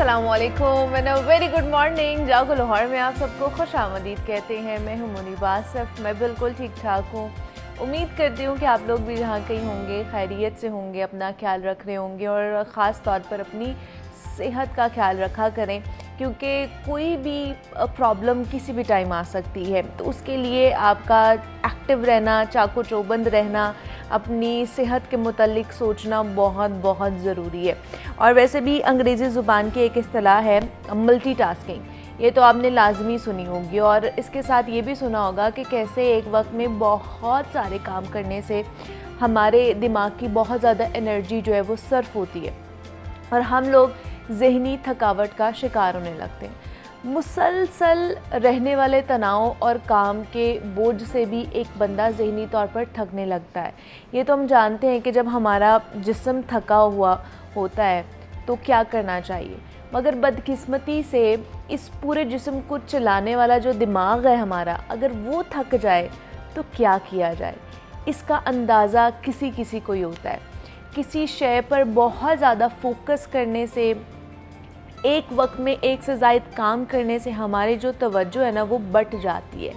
अस्सलामुअलैकुम and a very good morning. जागो लाहौर में आप सबको खुश आमदीद कहते हैं। मैं हूं मुनीबा आसिफ। मैं बिल्कुल ठीक ठाक हूं। उम्मीद करती हूं कि आप लोग भी जहां कहीं होंगे खैरियत से होंगे, अपना ख्याल रख रहे होंगे और ख़ास तौर पर अपनी सेहत का ख्याल रखा करें, क्योंकि कोई भी प्रॉब्लम किसी भी टाइम आ सकती है। तो उसके लिए आपका एक्टिव रहना, चाको चौबंद रहना, अपनी सेहत के मुतालिक सोचना बहुत बहुत ज़रूरी है। और वैसे भी अंग्रेज़ी ज़ुबान की एक इस्तिलाह है मल्टीटास्किंग। ये तो आपने लाजमी सुनी होगी और इसके साथ ये भी सुना होगा कि कैसे एक वक्त में बहुत सारे काम करने से हमारे दिमाग की बहुत ज़्यादा एनर्जी जो है वो सर्फ होती है और हम लोग ज़हनी थकावट का शिकार होने लगते हैं। मुसलसल रहने वाले तनाव और काम के बोझ से भी एक बंदा ज़हनी तौर पर थकने लगता है। ये तो हम जानते हैं कि जब हमारा जिस्म थका हुआ होता है तो क्या करना चाहिए, मगर बदकिस्मती से इस पूरे जिस्म को चलाने वाला जो दिमाग है हमारा, अगर वो थक जाए तो क्या किया जाए, इसका अंदाज़ा किसी किसी को ही होता है। किसी शय पर बहुत ज़्यादा फोकस करने से, एक वक्त में एक से ज़ायद काम करने से हमारी जो तवज्जो है ना वो बट जाती है,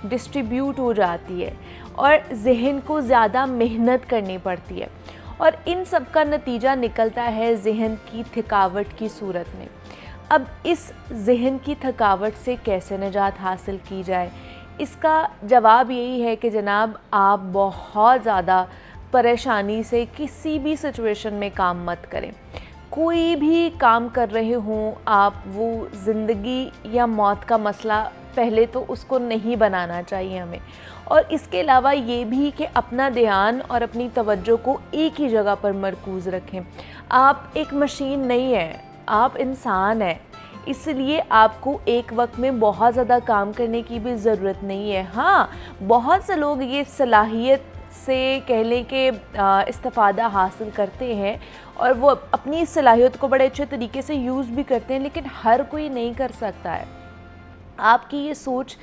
डिस्ट्रीब्यूट हो जाती है और जहन को ज़्यादा मेहनत करनी पड़ती है और इन सब का नतीजा निकलता है जहन की थकावट की सूरत में। अब इस जहन की थकावट से कैसे निजात हासिल की जाए, इसका जवाब यही है कि जनाब आप बहुत ज़्यादा परेशानी से किसी भी सिचुएशन में काम मत करें। कोई भी काम कर रहे हों आप, वो ज़िंदगी या मौत का मसला पहले तो उसको नहीं बनाना चाहिए हमें। और इसके अलावा ये भी कि अपना ध्यान और अपनी तवज्जो को एक ही जगह पर मरकूज़ रखें। आप एक मशीन नहीं है, आप इंसान हैं, इसलिए आपको एक वक्त में बहुत ज़्यादा काम करने की भी ज़रूरत नहीं है। हाँ, बहुत से लोग ये सलाहियत से कह लें कि इस्तिफ़ादा हासिल करते हैं और वो अपनी इस सलाहियत को बड़े अच्छे तरीके से यूज़ भी करते हैं, लेकिन हर कोई नहीं कर सकता है। आपकी ये सोच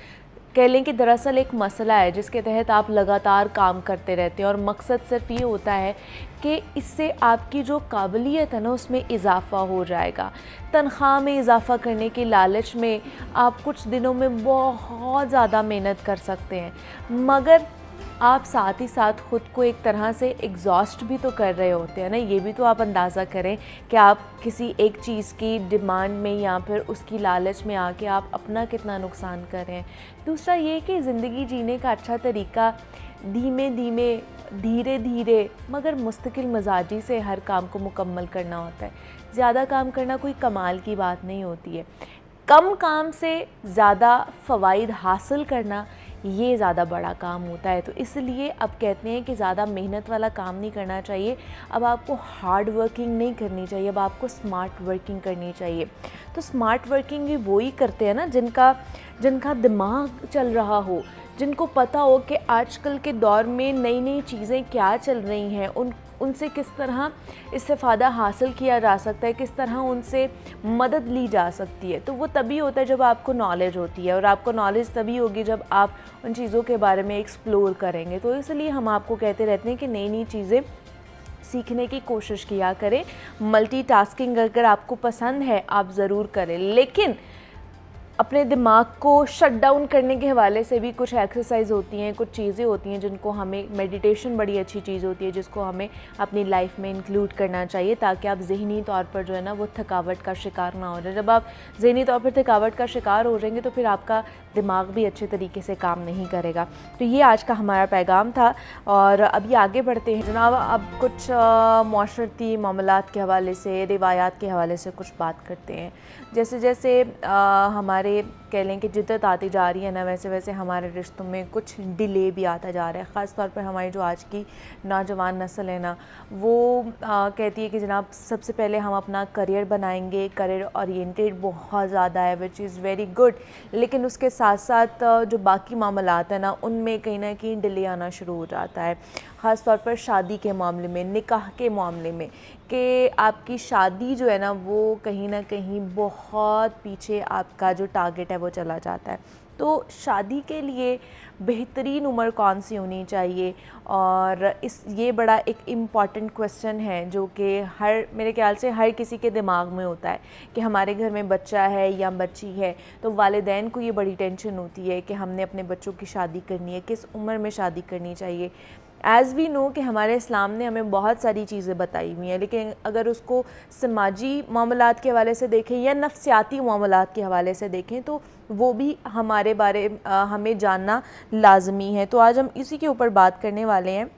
कह लें कि दरअसल एक मसला है जिसके तहत आप लगातार काम करते रहते हैं और मकसद सिर्फ ये होता है कि इससे आपकी जो काबिलियत है ना उसमें इजाफ़ा हो जाएगा। तनख्वाह में इजाफ़ा करने की लालच में आप कुछ दिनों में बहुत ज़्यादा मेहनत कर सकते हैं, मगर आप साथ ही साथ ख़ुद को एक तरह से एग्जॉस्ट भी तो कर रहे होते हैं ना। ये भी तो आप अंदाज़ा करें कि आप किसी एक चीज़ की डिमांड में या फिर उसकी लालच में आके आप अपना कितना नुकसान कर रहे हैं। दूसरा ये कि ज़िंदगी जीने का अच्छा तरीका धीमे धीमे, धीरे धीरे मगर मुस्तकिल मिजाजी से हर काम को मुकम्मल करना होता है। ज़्यादा काम करना कोई कमाल की बात नहीं होती है। कम काम से ज़्यादा फ़वाइद हासिल करना ये ज़्यादा बड़ा काम होता है। तो इसलिए अब कहते हैं कि ज़्यादा मेहनत वाला काम नहीं करना चाहिए, अब आपको हार्ड वर्किंग नहीं करनी चाहिए, अब आपको स्मार्ट वर्किंग करनी चाहिए। तो स्मार्ट वर्किंग भी वही करते हैं ना जिनका दिमाग चल रहा हो, जिनको पता हो कि आजकल के दौर में नई नई चीज़ें क्या चल रही हैं, उनसे किस तरह इस्तिफ़ादा हासिल किया जा सकता है, किस तरह उनसे मदद ली जा सकती है। तो वो तभी होता है जब आपको नॉलेज होती है और आपको नॉलेज तभी होगी जब आप उन चीज़ों के बारे में एक्सप्लोर करेंगे। तो इसलिए हम आपको कहते रहते हैं कि नई नई चीज़ें सीखने की कोशिश किया करें। मल्टीटास्किंग अगर आपको पसंद है आप ज़रूर करें, लेकिन अपने दिमाग को शट डाउन करने के हवाले से भी कुछ एक्सरसाइज होती हैं, कुछ चीज़ें होती हैं जिनको हमें, मेडिटेशन बड़ी अच्छी चीज़ होती है जिसको हमें अपनी लाइफ में इंक्लूड करना चाहिए ताकि आप ज़हनी तौर पर जो है ना वो थकावट का शिकार ना हो जाए। जब आप ज़हनी तौर पर थकावट का शिकार हो जाएंगे तो फिर आपका दिमाग भी अच्छे तरीके से काम नहीं करेगा। तो ये आज का हमारा पैगाम था और अभी आगे बढ़ते हैं जनाब। अब कुछ माशरती मामलात के हवाले से, रिवायात के हवाले से कुछ बात करते हैं। जैसे जैसे हमारे कह लें कि जिद्दत आती जा रही है ना, वैसे वैसे हमारे रिश्तों में कुछ डिले भी आता जा रहा है। ख़ास तौर पर हमारी जो आज की नौजवान नस्ल है ना वो कहती है कि जनाब सबसे पहले हम अपना करियर बनाएंगे, करियर ओरिएंटेड बहुत ज़्यादा है, विच इज़ वेरी गुड, लेकिन उसके साथ साथ जो बाकी मामलात हैं ना उनमें कहीं ना कहीं डिले आना शुरू हो जाता है। ख़ास तौर पर शादी के मामले में, निकाह के मामले में कि आपकी शादी जो है ना वो कहीं ना कहीं बहुत पीछे आपका जो टारगेट है वो चला जाता है। तो शादी के लिए बेहतरीन उम्र कौन सी होनी चाहिए? और ये बड़ा एक इम्पॉर्टेंट क्वेश्चन है जो कि मेरे ख्याल से हर किसी के दिमाग में होता है कि हमारे घर में बच्चा है या बच्ची है, तो वालिदैन को ये बड़ी टेंशन होती है कि हमने अपने बच्चों की शादी करनी है, किस उम्र में शादी करनी चाहिए। एज़ वी नो कि हमारे इस्लाम ने हमें बहुत सारी चीज़ें बताई हुई हैं, लेकिन अगर उसको समाजी मामलात के हवाले से देखें या नफ्सियाती मामलात के हवाले से देखें तो वो भी हमें जानना लाजमी है। तो आज हम इसी के ऊपर बात करने वाले हैं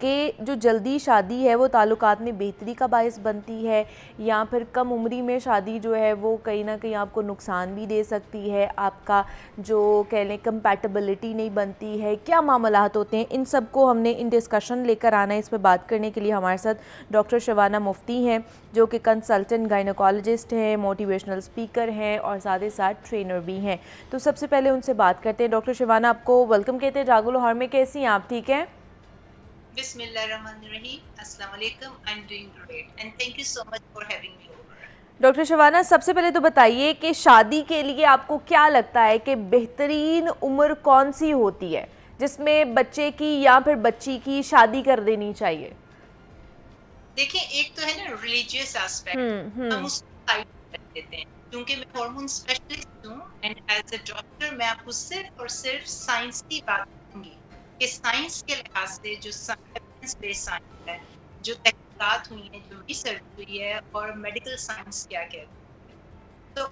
कि जो जल्दी शादी है वो ताल्लुकात में बेहतरी का बायस बनती है या फिर कम उम्री में शादी जो है वो कहीं ना कहीं आपको नुकसान भी दे सकती है, आपका जो कह लें कंपैटिबिलिटी नहीं बनती है, क्या मामलात होते हैं। इन सब को हमने इन डिस्कशन लेकर आना है। इस पर बात करने के लिए हमारे साथ डॉक्टर शबाना मुफ्ती हैं जो कि कंसल्टेंट गायनोकोलॉजिस्ट हैं, मोटिवेशनल स्पीकर हैं और साथ ही साथ ट्रेनर भी हैं। तो सबसे पहले उनसे बात करते हैं। डॉक्टर शबाना, आपको वेलकम कहते हैं जागो लाहौर में। कैसी हैं आप? ठीक हैं? Bismillahirrahmanirrahim. Assalamu alaikum. I'm doing great and thank you so much for having me over. Doctor Shabana, सबसे पहले तो बताइए कि शादी के लिए आपको क्या लगता है कि बेहतरीन उम्र कौन सी होती है जिसमें बच्चे की या फिर बच्ची की शादी कर देनी चाहिए? देखिए, एक तो है ना रिलीजियस एस्पेक्ट, हम उसको साइड कर देते हैं क्योंकि मैं हार्मोन स्पेशलिस्ट हूँ एंड एज अ डॉक्टर मैं आपको सिर्फ और सिर्फ साइंस की बात करूंगी कि साइंस के लिहाज से जो एविडेंस बेस्ड साइंस है, जो तहकीकात हुई है, जो रिसर्च हुई है और मेडिकल साइंस क्या कहती है, तो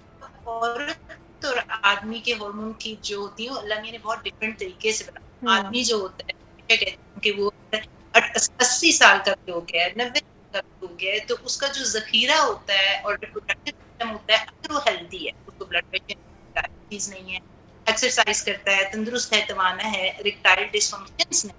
औरत और आदमी के हार्मोन की जो होती है अल्लाह ने बहुत डिफरेंट तरीके से बनाया। आदमी जो होता है कहते हैं कि वो 80 साल का हो गया है, 90 साल का हो गया है, तो उसका जो जखीरा होता है और रिप्रोडक्टिव सिस्टम होता है अगर वो हेल्दी है, उसको ब्लड प्रेशर चीज नहीं है, एक्सरसाइज करता है, तंदुरुस्त है, तवाना है, इरेक्टाइल डिसफंक्शंस नहीं,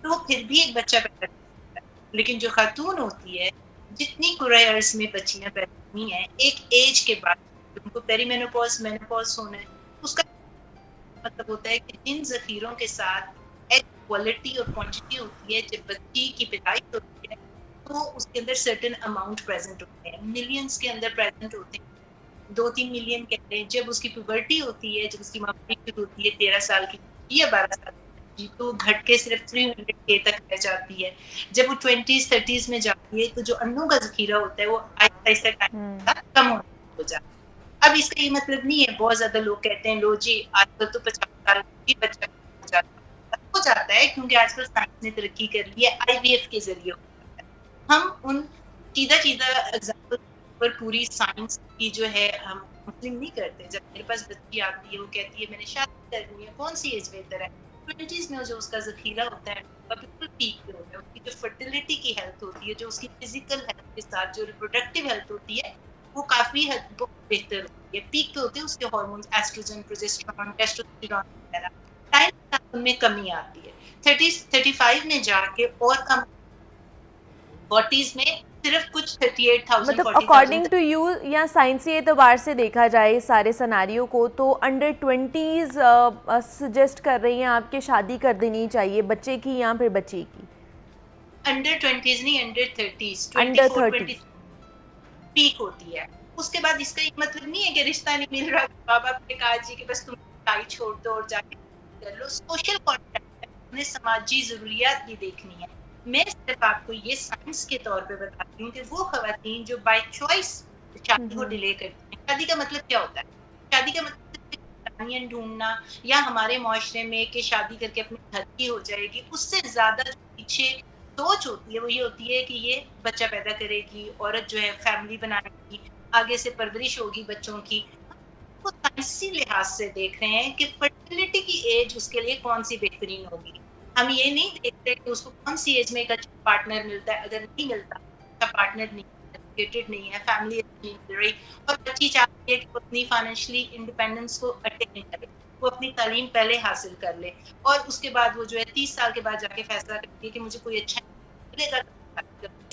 तो वो फिर भी एक बच्चा पैदा कर सकता है। लेकिन जो खातून होती है, जितनी कुराए अर्ज में बच्चियां पैदा हुई हैं, एक एज के बाद उनको पेरीमेनोपॉज मेनोपॉज होना है, उसका मतलब होता है कि जिन जखीरों के साथ एग क्वालिटी और क्वांटिटी होती है, जब बच्ची की पैदाइश होती है तो उसके अंदर सर्टेन अमाउंट प्रेजेंट होते हैं, मिलियंस के अंदर प्रेजेंट होते हैं, 2-3 मिलियन कहते हैं। जब उसकी प्यूबर्टी होती है, जब उसकी मामूली शुरू होती है 13 साल की या 12 साल की, तो घट के सिर्फ 300K तक रह जाती है। जब वो 20s-30s में जाती है तो जो अन्नों का जखीरा होता है वो आहिस्ता आहिस्ता कम हो जाता है। अब इसका ये मतलब नहीं है, बहुत ज्यादा लोग कहते हैं लो जी आजकल तो 50 साल की बच्चा हो जाता है क्योंकि आजकल साइंस ने तरक्की कर ली है, IVF के जरिए हम उन सीधा एग्जाम्पल पर पूरी साइंस की जो है हम मुस्लिम नहीं करते। जब मेरे पास बच्ची आती है वो कहती है मैंने शादी करनी है, कौन सी एज बेहतर है? 20s में जो उसका जखीरा होता है बिल्कुल पीक पे होता है, उसकी जो फर्टिलिटी की हेल्थ होती है, जो उसकी फिजिकल हेल्थ के साथ जो रिप्रोडक्टिव हेल्थ होती है वो काफी हद बेहतर होती है। पीक पे होते हैं उसके हार्मोन्स, एस्ट्रोजन, प्रोजेस्टेरोन, टेस्टोस्टेरोन वगैरह। टाइम उनमें कमी आती है, 30-35 में जाके और कम, 40s में सिर्फ कुछ 38,000 मतलब अकॉर्डिंग टू यू या साइंसी एतबार से देखा जाए सारे सनारियों को तो अंडर 20s सजेस्ट कर रही हैं आपके शादी कर देनी चाहिए बच्चे की या फिर बच्ची की? अंडर 20s नहीं, अंडर 30s, अंडर 30 पीक होती है। उसके बाद इसका एक मतलब नहीं है कि रिश्ता नहीं मिल रहा, बाबा बाप ने कहा जी कि बस तुम टाई छोड़ दो और जाके कर लो। सोशल कॉन्ट्रैक्ट है, उन्हें समाजी जरूरियात भी देखनी है। मैं सिर्फ आपको ये साइंस के तौर पे बताती हूँ कि वो खवातीन जो बाय चॉइस शादी को डिले करती हैं। शादी का मतलब क्या होता है? शादी का मतलब ढूंढना या हमारे मुआशरे में कि शादी करके अपने घर की हो जाएगी, उससे ज्यादा पीछे सोच होती है वो ये होती है कि ये बच्चा पैदा करेगी, औरत जो है फैमिली बनाएगी, आगे से परवरिश होगी बच्चों की। वो साइंसी लिहाज से देख रहे हैं कि फर्टिलिटी की एज उसके लिए कौन सी बेहतरीन होगी। हम ये नहीं देखते कि उसको कौन सी एज में एक अच्छा पार्टनर मिलता है। अगर नहीं मिलता, अच्छा पार्टनर नहीं, एजुकेटेड नहीं है, फैमिली नहीं मिल रही और बच्ची चाहती है कि वो अपनी फाइनेंशियली इंडिपेंडेंस को अटेन करे, वो अपनी तालीम पहले हासिल कर ले और उसके बाद वो जो है 30 साल के बाद जाके फैसला करती है कि मुझे कोई अच्छा मिलेगा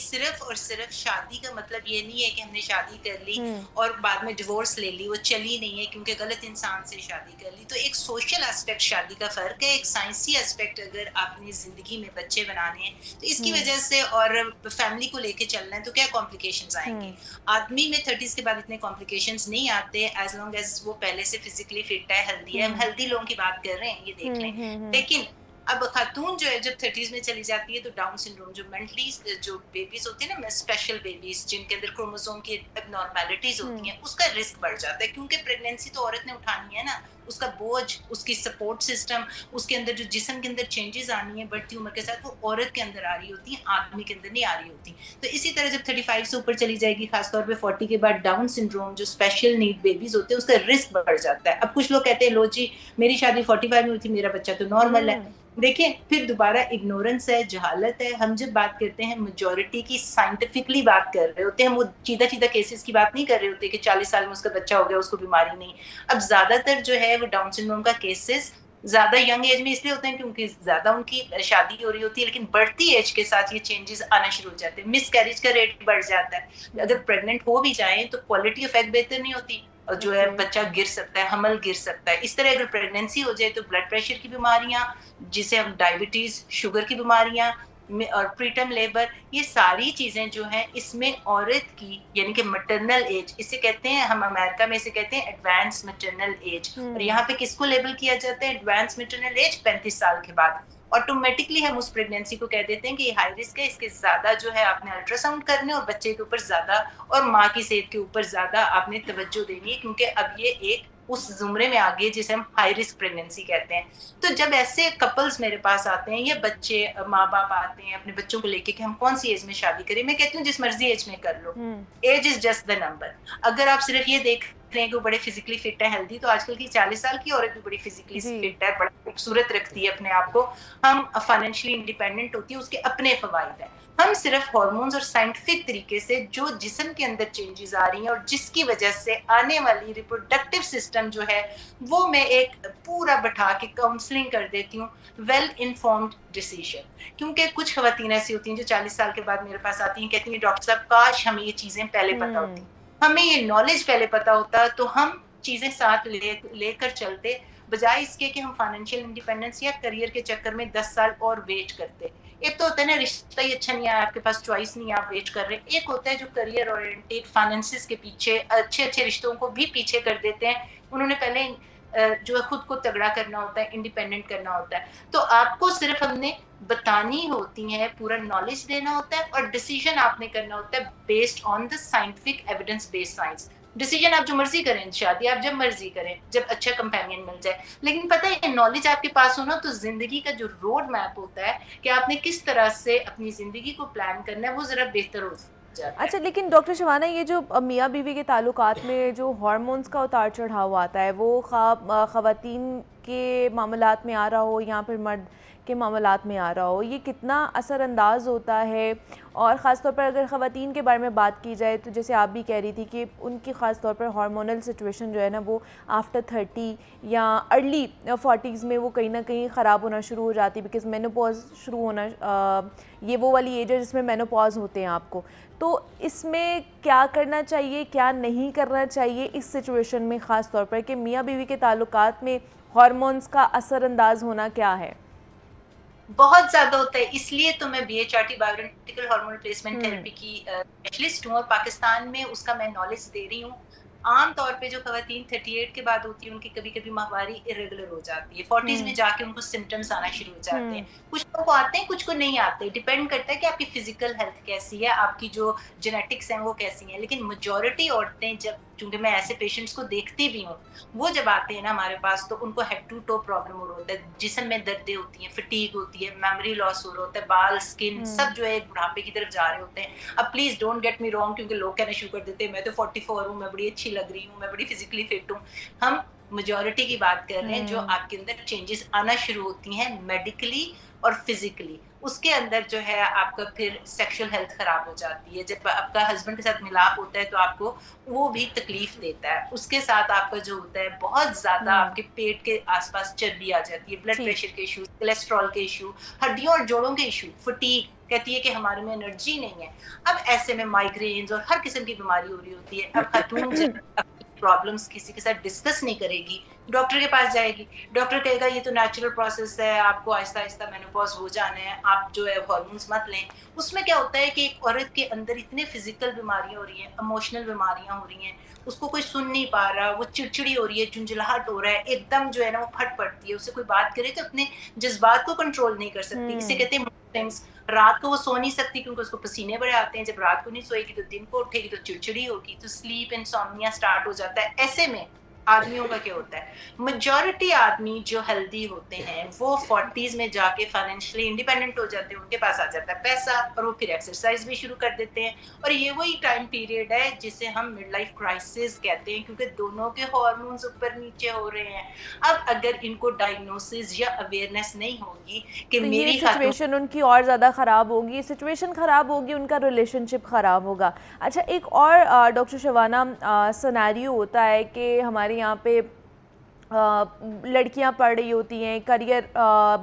सिर्फ और सिर्फ शादी का मतलब ये नहीं है कि हमने शादी कर ली और बाद में डिवोर्स ले ली, वो चली नहीं है क्योंकि गलत इंसान से शादी कर ली। तो एक सोशल एस्पेक्ट शादी का फ़र्क है, एक साइंसी एस्पेक्ट अगर आपने ज़िंदगी में बच्चे बनाने हैं तो इसकी वजह से और फैमिली को लेके चलना है तो क्या कॉम्प्लिकेशंस आएंगे। आदमी में 30s के बाद इतने कॉम्प्लिकेशंस नहीं आते एज लॉन्ग एज वो पहले से फिजिकली फिट है, हेल्दी है। हम हेल्दी लोगों की बात कर रहे हैं, ये देख लें। लेकिन अब खातून जो है जब 30s में चली जाती है तो डाउन सिंड्रोम, जो मेंटली जो बेबीज होती है ना, स्पेशल बेबीज जिनके अंदर क्रोमोसोम की एबनॉर्मेलिटीज होती हैं, उसका रिस्क बढ़ जाता है क्योंकि प्रेगनेंसी तो औरत ने उठानी है ना, उसका बोझ, उसकी सपोर्ट सिस्टम, उसके अंदर जो जिस्म के अंदर चेंजेस आनी है बढ़ती उम्र के साथ, वो औरत के अंदर आ रही होती है, आदमी के अंदर नहीं आ रही होती। तो इसी तरह जब 35 से ऊपर चली जाएगी, खासतौर पे 40 के बाद डाउन सिंड्रोम जो स्पेशल नीड बेबीज होते हैं उसका रिस्क बढ़ जाता है। अब कुछ लोग कहते हैं लो जी मेरी शादी 45 में हुई थी, मेरा बच्चा तो नॉर्मल है। देखिए फिर दोबारा इग्नोरेंस है, जहालत है। हम जब बात करते हैं मेजॉरिटी की, साइंटिफिकली बात कर रहे होते हैं, वो सीधा सीधा केसेस की बात नहीं कर रहे होते कि 40 साल में उसका बच्चा हो गया उसको बीमारी नहीं। अब ज्यादातर जो है वो डाउन सिंड्रोम का केसेस ज्यादा यंग एज में इसलिए होते हैं क्योंकि ज्यादा उनकी शादी हो रही होती है, लेकिन बढ़ती एज के साथ ये चेंजेस आना शुरू हो जाते हैं। मिसकैरेज का रेट बढ़ जाता है। अगर प्रेग्नेंट हो भी जाए तो क्वालिटी ऑफ एग बेहतर नहीं होती और जो है बच्चा गिर सकता है, हमल गिर सकता है। इस तरह अगर प्रेगनेंसी हो जाए तो ब्लड प्रेशर की बीमारियां, जिसे हम डायबिटीज, शुगर की बीमारियां और प्रीटर्म लेबर, ये सारी चीजें जो हैं इसमें औरत की यानी कि मैटरनल एज, इसे कहते हैं हम अमेरिका में इसे कहते हैं एडवांस मैटरनल एज, और यहाँ पे किसको लेबल किया जाता है एडवांस मैटरनल एज 35 साल के बाद। ऑटोमेटिकली हम उस प्रेगनेंसी को कह देते हैं कि ये हाई रिस्क है, इसके ज्यादा जो है आपने अल्ट्रासाउंड करने और बच्चे के ऊपर ज्यादा और माँ की सेहत के ऊपर ज्यादा आपने तवज्जो देनी है, क्योंकि अब ये एक उस जुमरे में आ गए जिसे हम हाई रिस्क प्रेगनेंसी कहते हैं। तो जब ऐसे कपल्स मेरे पास आते हैं या बच्चे, माँ बाप आते हैं अपने बच्चों को लेके कि हम कौन सी एज में शादी करें, मैं कहती हूँ जिस मर्जी एज में कर लो, age is just the number. अगर आप सिर्फ ये देख रहे हैं कि वो बड़े फिजिकली फिट है, हेल्दी, तो आजकल की 40 साल की औरत भी बड़ी फिजिकली फिट है, बड़ा खूबसूरत रखती है अपने आप को, हम फाइनेंशियली इंडिपेंडेंट होती है, उसके अपने फवायद है। हम सिर्फ हार्मोन्स और साइंटिफिक तरीके से जो जिस्म के अंदर चेंजेस आ रही हैं और जिसकी वजह से आने वाली रिप्रोडक्टिव सिस्टम जो है वो मैं एक पूरा बैठा के काउंसलिंग कर देती हूँ, वेल इन्फॉर्म्ड डिसीजन। क्योंकि कुछ खवातीन ऐसी होती हैं जो 40 साल के बाद मेरे पास आती हैं, कहती हैं डॉक्टर साहब काश हमें ये चीजें पहले पता होती, हमें ये नॉलेज पहले पता होता तो हम चीजें साथ लेकर चलते, बजाय इसके कि हम फाइनेंशियल इंडिपेंडेंस या करियर के चक्कर में 10 साल और वेट करते। एक तो होता है ना रिश्ता ही अच्छा नहीं आया, आपके पास चॉइस नहीं, आप वेट कर रहे हैं। एक होता है जो करियर ओरिएंटेड फाइनेंसिस के पीछे अच्छे अच्छे रिश्तों को भी पीछे कर देते हैं, उन्होंने पहले जो है खुद को तगड़ा करना होता है, इंडिपेंडेंट करना होता है। तो आपको सिर्फ हमने बतानी होती है, पूरा नॉलेज देना होता है और डिसीजन आपने करना होता है based on the scientific evidence based science. Decision आप जो मर्जी करें, शादी आप जब मर्जी करें, जब अच्छा कंपेनियन मिल जाए। लेकिन पता है नॉलेज आपके पास हो ना, तो जिंदगी का जो रोड मैप होता है कि आपने किस तरह से अपनी जिंदगी को प्लान करना है, वो जरा बेहतर हो जाता है। अच्छा, लेकिन डॉक्टर शिवाना, ये जो मियाँ बीवी के ताल्लुकात में जो हार्मोन्स का उतार चढ़ाव आता है, वो ख़वातीन के मामलात में आ रहा हो या फिर मर्द के मामलात में आ रहा हो, ये कितना असरअंदाज होता है? और ख़ास तौर पर अगर ख़वातीन के बारे में बात की जाए तो जैसे आप भी कह रही थी कि उनकी ख़ास तौर पर हार्मोनल सिचुएशन जो है ना वो आफ्टर 30 या अर्ली 40s में वो कहीं ना कहीं ख़राब होना शुरू हो जाती है, बिकॉज़ मेनोपॉज शुरू होना ये वो वाली एज है जिसमें मेनोपॉज होते हैं आपको। तो इसमें क्या करना चाहिए, क्या नहीं करना चाहिए इस सिचुएशन में, ख़ास तौर पर कि मियाँ बीवी के ताल्लुकात में हार्मोन्स का असरअंदाज होना क्या है? बहुत ज्यादा होता है। इसलिए तो मैं BHRT बायोइडेंटिकल हार्मोन रिप्लेसमेंट थेरेपी की स्पेशलिस्ट हूँ और पाकिस्तान में उसका मैं नॉलेज दे रही हूँ। आम तौर पे जो खवातीन 38 के बाद होती है उनकी कभी कभी माहवारी इरेगुलर हो जाती है, 40s में जाके उनको सिम्टम्स आना शुरू हो जाते हैं। कुछ लोगों को आते हैं, कुछ को नहीं आते, डिपेंड करता है कि आपकी फिजिकल हेल्थ कैसी है, आपकी जो जेनेटिक्स हैं वो कैसी हैं। लेकिन मेजॉरिटी औरतें, जब क्योंकि मैं ऐसे पेशेंट्स को देखती भी हूँ, वो जब आते हैं ना हमारे पास तो उनको हेड टू टो प्रॉब्लम हो रहा होता है, जिस्म में दर्दें होती हैं, फटीग होती है, मेमोरी लॉस हो रहा होता है, बाल, स्किन सब जो है बुढ़ापे की तरफ जा रहे होते हैं। अब please don't get me wrong, क्योंकि लोग कहना शुरू कर देते हैं मैं तो 44 हूँ, मैं बड़ी अच्छी लग रही हूँ, मैं बड़ी फिजिकली फिट हूँ। हम मेजॉरिटी की बात कर रहे हैं, जो आपके अंदर चेंजेस आना शुरू होती हैं मेडिकली और फिजिकली, उसके अंदर जो है आपका फिर सेक्सुअल हेल्थ खराब हो जाती है। जब आपका हस्बैंड के साथ मिलाप होता है तो आपको वो भी तकलीफ देता है। उसके साथ आपका जो होता है बहुत ज्यादा आपके पेट के आसपास चर्बी आ जाती है, ब्लड प्रेशर के इशू, कोलेस्ट्रॉल के इशू, हड्डियों और जोड़ों के इशू, फटीग, कहती है कि हमारे में एनर्जी नहीं है। अब ऐसे में माइग्रेन्स और हर किस्म की बीमारी हो रही होती है। अब खातून जब प्रॉब्लम्स किसी के साथ डिस्कस नहीं करेगी, डॉक्टर के पास जाएगी, डॉक्टर कहेगा ये तो नेचुरल प्रोसेस है, आपको आहिस्ता आहिस्ता मेनोपॉज हो जाना है, आप जो है हार्मोन्स मत लें। उसमें क्या होता है कि एक औरत के अंदर इतने फिजिकल बीमारियां हो रही हैं, इमोशनल बीमारियां हो रही हैं, उसको कोई सुन नहीं पा रहा, वो चिड़चिड़ी हो रही है, झुंझलाहट हो रहा है, एकदम जो है ना वो फट पड़ती है। उससे कोई बात करे तो अपने जज्बात को कंट्रोल नहीं कर सकती। इसे कहते हैं रात को वो सो नहीं सकती क्योंकि उसको पसीने बड़े आते हैं। जब रात को नहीं सोएगी तो दिन को उठेगी तो चिड़चिड़ी होगी, तो स्लीप इंसोम्निया स्टार्ट हो जाता है। ऐसे में आदमियों का क्या होता है, मेजॉरिटी आदमी जो हेल्दी होते हैं वो 40s में जाके फाइनेंशियली इंडिपेंडेंट हो जाते हैं, उनके पास आ जाता है पैसा और वो फिर एक्सरसाइज भी शुरू कर देते हैं। और ये वही टाइम पीरियड है जिसे हम मिड लाइफ क्राइसिस कहते हैं, क्योंकि दोनों के हार्मोन्स ऊपर नीचे हो रहे हैं। अब अगर इनको डायग्नोसिस या अवेयरनेस नहीं होगी कि तो मेरी ये सिचुएशन उनकी और ज़्यादा ख़राब होगी, सिचुएशन ख़राब होगी, उनका रिलेशनशिप ख़राब होगा। अच्छा, एक और डॉक्टर शबाना सिनेरियो होता है कि हमारे यहाँ पे लड़कियां पढ़ रही होती हैं, करियर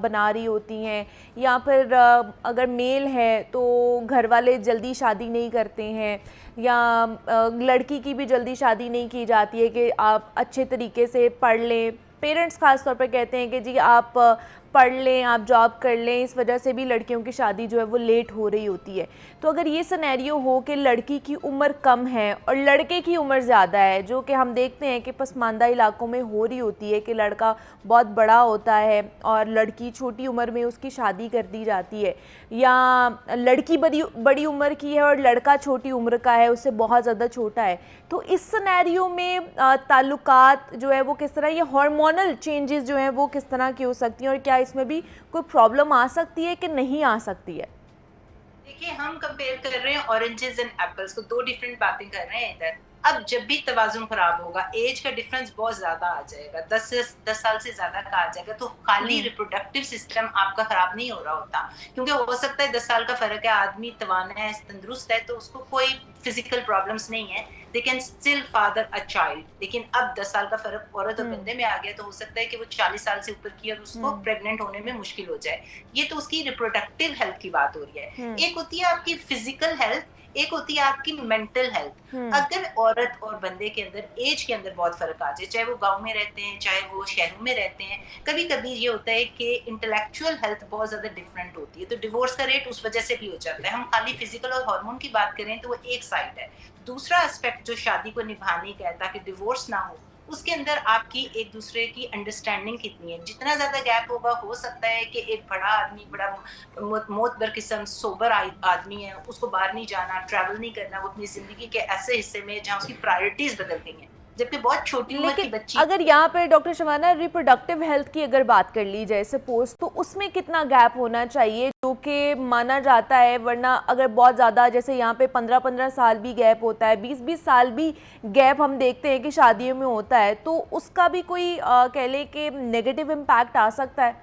बना रही होती हैं, या फिर अगर मेल है तो घर वाले जल्दी शादी नहीं करते हैं, या लड़की की भी जल्दी शादी नहीं की जाती है कि आप अच्छे तरीके से पढ़ लें। पेरेंट्स ख़ास तौर पर कहते हैं कि जी आप पढ़ लें, आप जॉब कर लें, इस वजह से भी लड़कियों की शादी जो है वो लेट हो रही होती है। तो अगर ये सिनेरियो हो कि लड़की की उम्र कम है और लड़के की उम्र ज़्यादा है, जो कि हम देखते हैं कि पसमानदा इलाकों में हो रही होती है कि लड़का बहुत बड़ा होता है और लड़की छोटी उम्र में उसकी शादी कर दी जाती है, या लड़की बड़ी उम्र की है और लड़का छोटी उम्र का है, उससे बहुत ज़्यादा छोटा है, तो इस सिनेरियो में ताल्लुकात जो है वो किस तरह, ये हार्मोनल चेंजेस जो हैं वो किस तरह की हो सकती हैं, और क्या इसमें भी कोई प्रॉब्लम आ सकती है कि नहीं आ सकती है? देखिए, हम कंपेयर कर रहे हैं ऑरेंजेस एंड एप्पल्स को, दो डिफरेंट बातें कर रहे हैं इधर। अब जब भी तवाज़ुन खराब होगा, एज का डिफरेंस बहुत ज्यादा आ जाएगा, 10 साल से ज्यादा का आ जाएगा, तो खाली रिप्रोडक्टिव सिस्टम आपका खराब नहीं हो रहा होता, क्योंकि हो सकता है 10 साल का फर्क है, आदमी तवाना है, तंदुरुस्त है, तो उसको कोई फिजिकल प्रॉब्लम्स नहीं है, they can still father a child. लेकिन अब 10 साल का फर्क औरत और बंदे में आ गया, तो हो सकता है कि वो 40 साल से ऊपर की और उसको प्रेग्नेंट होने में मुश्किल हो जाए। ये तो उसकी रिप्रोडक्टिव हेल्थ की बात हो रही है। एक होती है आपकी फिजिकल हेल्थ, एक होती है आपकी मेंटल हेल्थ। अगर औरत और बंदे के अंदर एज के अंदर बहुत फर्क आ जाए, चाहे वो गांव में रहते हैं चाहे वो शहरों में रहते हैं, कभी कभी ये होता है कि इंटेलेक्चुअल हेल्थ बहुत ज्यादा डिफरेंट होती है, तो डिवोर्स का रेट उस वजह से भी हो जाता है। हम खाली फिजिकल और हार्मोन की बात करें तो वो एक साइड है। दूसरा एस्पेक्ट जो शादी को निभाने का है ताकि डिवोर्स ना हो, उसके अंदर आपकी एक दूसरे की अंडरस्टैंडिंग कितनी है। जितना ज्यादा गैप होगा, हो सकता है कि एक बड़ा आदमी, बड़ा मोतबर किस्म सोबर आदमी है, उसको बाहर नहीं जाना, ट्रैवल नहीं करना, वो अपनी जिंदगी के ऐसे हिस्से में जहाँ उसकी प्रायोरिटीज बदल गई हैं, जबकि बहुत छोटी उम्र की बच्ची। अगर यहाँ पर डॉक्टर शबाना रिप्रोडक्टिव हेल्थ की अगर बात कर ली जाए सपोज, तो उसमें कितना गैप होना चाहिए जो कि माना जाता है, वरना अगर बहुत ज़्यादा जैसे यहाँ पे 15-15 साल भी गैप होता है, 20-20 साल भी गैप हम देखते हैं कि शादियों में होता है, तो उसका भी कोई कह ले कि नेगेटिव इम्पैक्ट आ सकता है?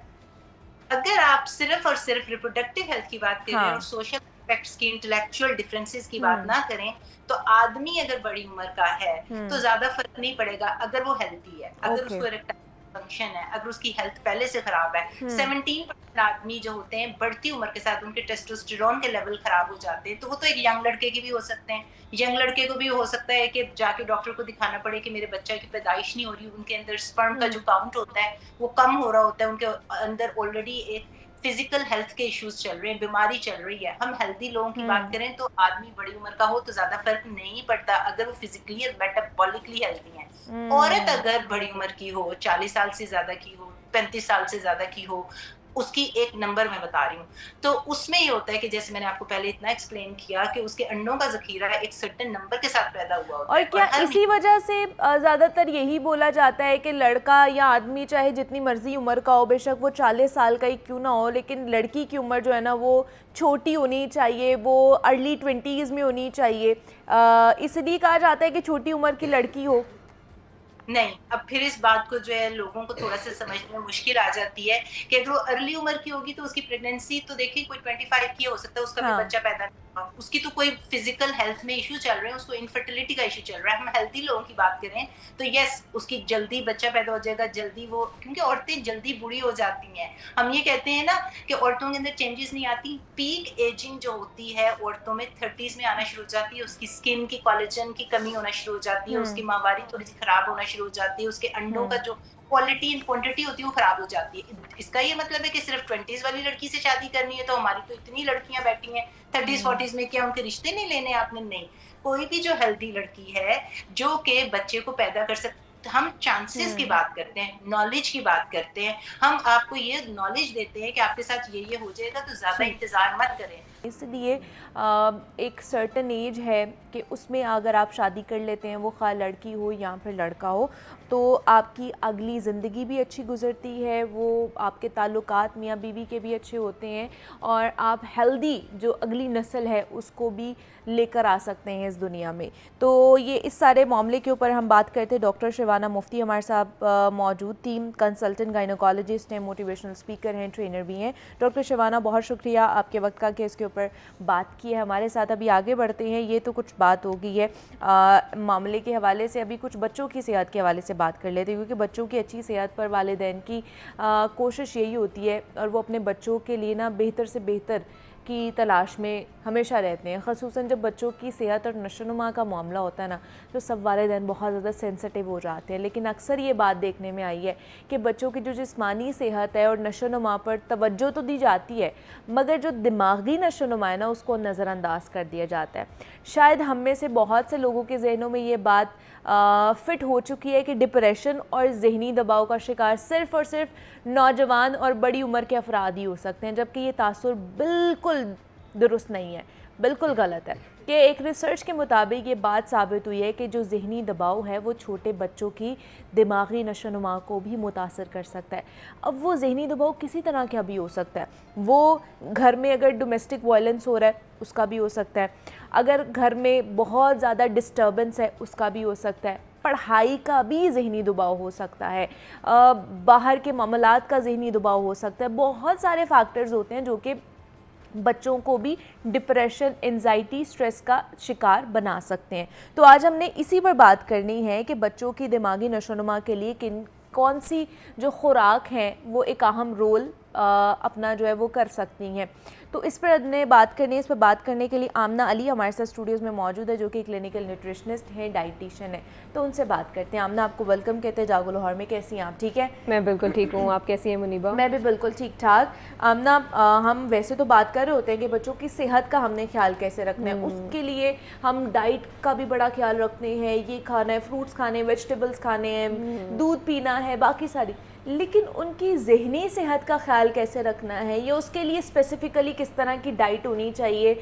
अगर आप सिर्फ और सिर्फ रिप्रोडक्टिव हेल्थ की बात करें और सोशल एस्पेक्ट्स की, इंटेलेक्चुअल डिफरेंसेस की बात ना करें, तो आदमी अगर बड़ी उम्र का है तो ज्यादा फर्क नहीं पड़ेगा अगर वो हेल्थी है, अगर उसको इरेक्टाइल फंक्शन है, अगर उसकी हेल्थ पहले से खराब है। 17% आदमी जो होते हैं बढ़ती उम्र के साथ उनके टेस्टोस्टेरोन के लेवल खराब हो जाते हैं, तो वो तो एक यंग लड़के की भी हो सकते हैं। यंग लड़के को भी हो सकता है कि जाके डॉक्टर को दिखाना पड़े कि मेरे बच्चे की पैदाइश नहीं हो रही, उनके अंदर स्पर्म का जो काउंट होता है वो कम हो रहा होता है, उनके अंदर ऑलरेडी एक फिजिकल हेल्थ के इश्यूज चल रहे हैं, बीमारी चल रही है। हम हेल्दी लोगों की बात करें तो आदमी बड़ी उम्र का हो तो ज्यादा फर्क नहीं पड़ता अगर वो फिजिकली और मेटाबॉलिकली हेल्दी है। औरत अगर बड़ी उम्र की हो, 40 साल से ज्यादा की हो, 35 साल से ज्यादा की हो, उसकी एक नंबर मैं बता रही हूँ, तो उसमें ये होता है कि जैसे मैंने आपको पहले इतना एक्सप्लेन किया कि उसके अंडों का जखीरा एक सर्टेन नंबर के साथ पैदा हुआ होता और है। क्या इसी वजह से ज़्यादातर यही बोला जाता है कि लड़का या आदमी चाहे जितनी मर्जी उम्र का हो, बेशक वो 40 साल का ही क्यों ना हो, लेकिन लड़की की उम्र जो है ना वो छोटी होनी चाहिए, वो अर्ली 20s में होनी चाहिए, इसलिए कहा जाता है कि छोटी उम्र की लड़की हो? नहीं, अब फिर इस बात को जो है लोगों को थोड़ा-सा समझने में मुश्किल आ जाती है कि अगर वो अर्ली उम्र की होगी तो उसकी प्रेगनेंसी तो देखिए कोई 25 की हो सकता है उसका भी हाँ। बच्चा पैदा नहीं हुआ। उसकी तो कोई फिज़िकल हेल्थ में इश्यू चल रहे हैं, उसको इनफर्टिलिटी का इश्यू चल रहा है। हम हेल्दी लोगों की बात करें तो येस उसकी जल्दी बच्चा पैदा हो जाएगा, जल्दी वो क्योंकि औरतें जल्दी बूढ़ी हो जाती हैं। हम ये कहते हैं ना कि औरतों के अंदर चेंजेस नहीं आती, पीक एजिंग जो होती है औरतों में 30s में आना शुरू हो जाती है, उसकी स्किन की कोलेजन की कमी होना शुरू हो जाती है, उसकी माहवारी थोड़ी सी खराब होना शुरू हो जाती है, उसके अंडों का जो क्वालिटी एंड क्वांटिटी होती है वो खराब हो जाती है। इसका ये मतलब है कि सिर्फ 20s वाली लड़की से शादी करनी है तो हमारी तो इतनी लड़कियां बैठी हैं 30s 40s में, क्या उनके रिश्ते नहीं लेने आपने? नहीं, कोई भी जो हेल्दी लड़की है जो कि बच्चे को पैदा कर सकती, हम चांसेस की बात करते हैं, नॉलेज की बात करते हैं, हम आपको ये नॉलेज देते हैं कि आपके साथ ये हो जाएगा तो ज्यादा इंतजार मत करें। इसलिए एक सर्टन एज है कि उसमें अगर आप शादी कर लेते हैं, वो खा लड़की हो या फिर लड़का हो, तो आपकी अगली ज़िंदगी भी अच्छी गुजरती है, वो आपके ताल्लुकात मियाँ बीवी के भी अच्छे होते हैं और आप हेल्दी जो अगली नस्ल है उसको भी लेकर आ सकते हैं इस दुनिया में। तो ये इस सारे मामले के ऊपर हम बात करते। डॉक्टर शिवाना मुफ्ती हमारे साथ मौजूद थी, कंसल्टेंट गायनोकोलॉजिस्ट हैं, मोटिवेशनल स्पीकर हैं, ट्रेनर भी हैं। डॉक्टर शिवाना, बहुत शुक्रिया आपके वक्त का कि इसके ऊपर बात की है हमारे साथ। अभी आगे बढ़ते हैं, ये तो कुछ बात हो गई है मामले के हवाले से, अभी कुछ बच्चों की सेहत के हवाले से बात कर लेते हैं, क्योंकि बच्चों की अच्छी सेहत पर वालिदैन की कोशिश यही होती है और वो अपने बच्चों के लिए ना बेहतर से बेहतर की तलाश में हमेशा रहते हैं। ख़ुसूसन जब बच्चों की सेहत और नशोनुमा का मामला होता है ना, तो सब वालिदैन बहुत ज़्यादा सेंसिटिव हो जाते हैं। लेकिन अक्सर ये बात देखने में आई है कि बच्चों की जो जिस्मानी सेहत है और नशोनुमा पर तवज्जो तो दी जाती है, मगर जो दिमागी नशोनुमा है ना, उसको नज़रअंदाज कर दिया जाता है। शायद हम में से बहुत से लोगों के जहनों में ये बात फिट हो चुकी है कि डिप्रेशन और ज़हनी दबाव का शिकार सिर्फ़ और सिर्फ नौजवान और बड़ी उम्र के अफराद ही हो सकते हैं, जबकि ये तासुर बिल्कुल दुरुस्त नहीं है, बिल्कुल गलत है। कि एक रिसर्च के मुताबिक ये बात साबित हुई है कि जो ज़हनी दबाव है वो छोटे बच्चों की दिमागी नशोनुमा को भी मुतासर कर सकता है। अब वो ज़हनी दबाव किसी तरह का भी हो सकता है, वो घर में अगर डोमेस्टिक वायलेंस हो रहा है उसका भी हो सकता है, अगर घर में बहुत ज़्यादा डिस्टर्बेंस है उसका भी हो सकता है, पढ़ाई का भी ज़हनी दबाव हो सकता है, बाहर के मामलात का ज़हनी दबाव हो सकता है। बहुत सारे फैक्टर्स होते हैं जो कि बच्चों को भी डिप्रेशन, एंजाइटी, स्ट्रेस का शिकार बना सकते हैं। तो आज हमने इसी पर बात करनी है कि बच्चों की दिमागी नशोनुमा के लिए कौन सी जो खुराक हैं वो एक अहम रोल अपना जो है वो कर सकती हैं। तो इस पर हमने बात करनी है। इस पर बात करने के लिए आमना अली हमारे साथ स्टूडियोज़ में मौजूद है, जो कि क्लिनिकल न्यूट्रिशनिस्ट हैं, डाइटिशियन है। तो उनसे बात करते हैं। आमना, आपको वेलकम कहते हैं जागो लाहौर में। कैसी हैं आप? ठीक है, मैं बिल्कुल ठीक हूँ। आप कैसी हैं मुनीबा? मैं भी बिल्कुल ठीक ठाक। आमना, हम वैसे तो बात कर रहे होते हैं कि बच्चों की सेहत का हमने ख्याल कैसे रखना है, उसके लिए हम डाइट का भी बड़ा ख्याल रखते हैं, ये खाना है, फ्रूट्स खाने, वेजिटेबल्स खाने हैं, दूध पीना है, बाकी सारी, लेकिन उनकी ज़हनी सेहत का ख्याल कैसे रखना है, ये उसके लिए स्पेसिफ़िकली किस तरह की डाइट होनी चाहिए,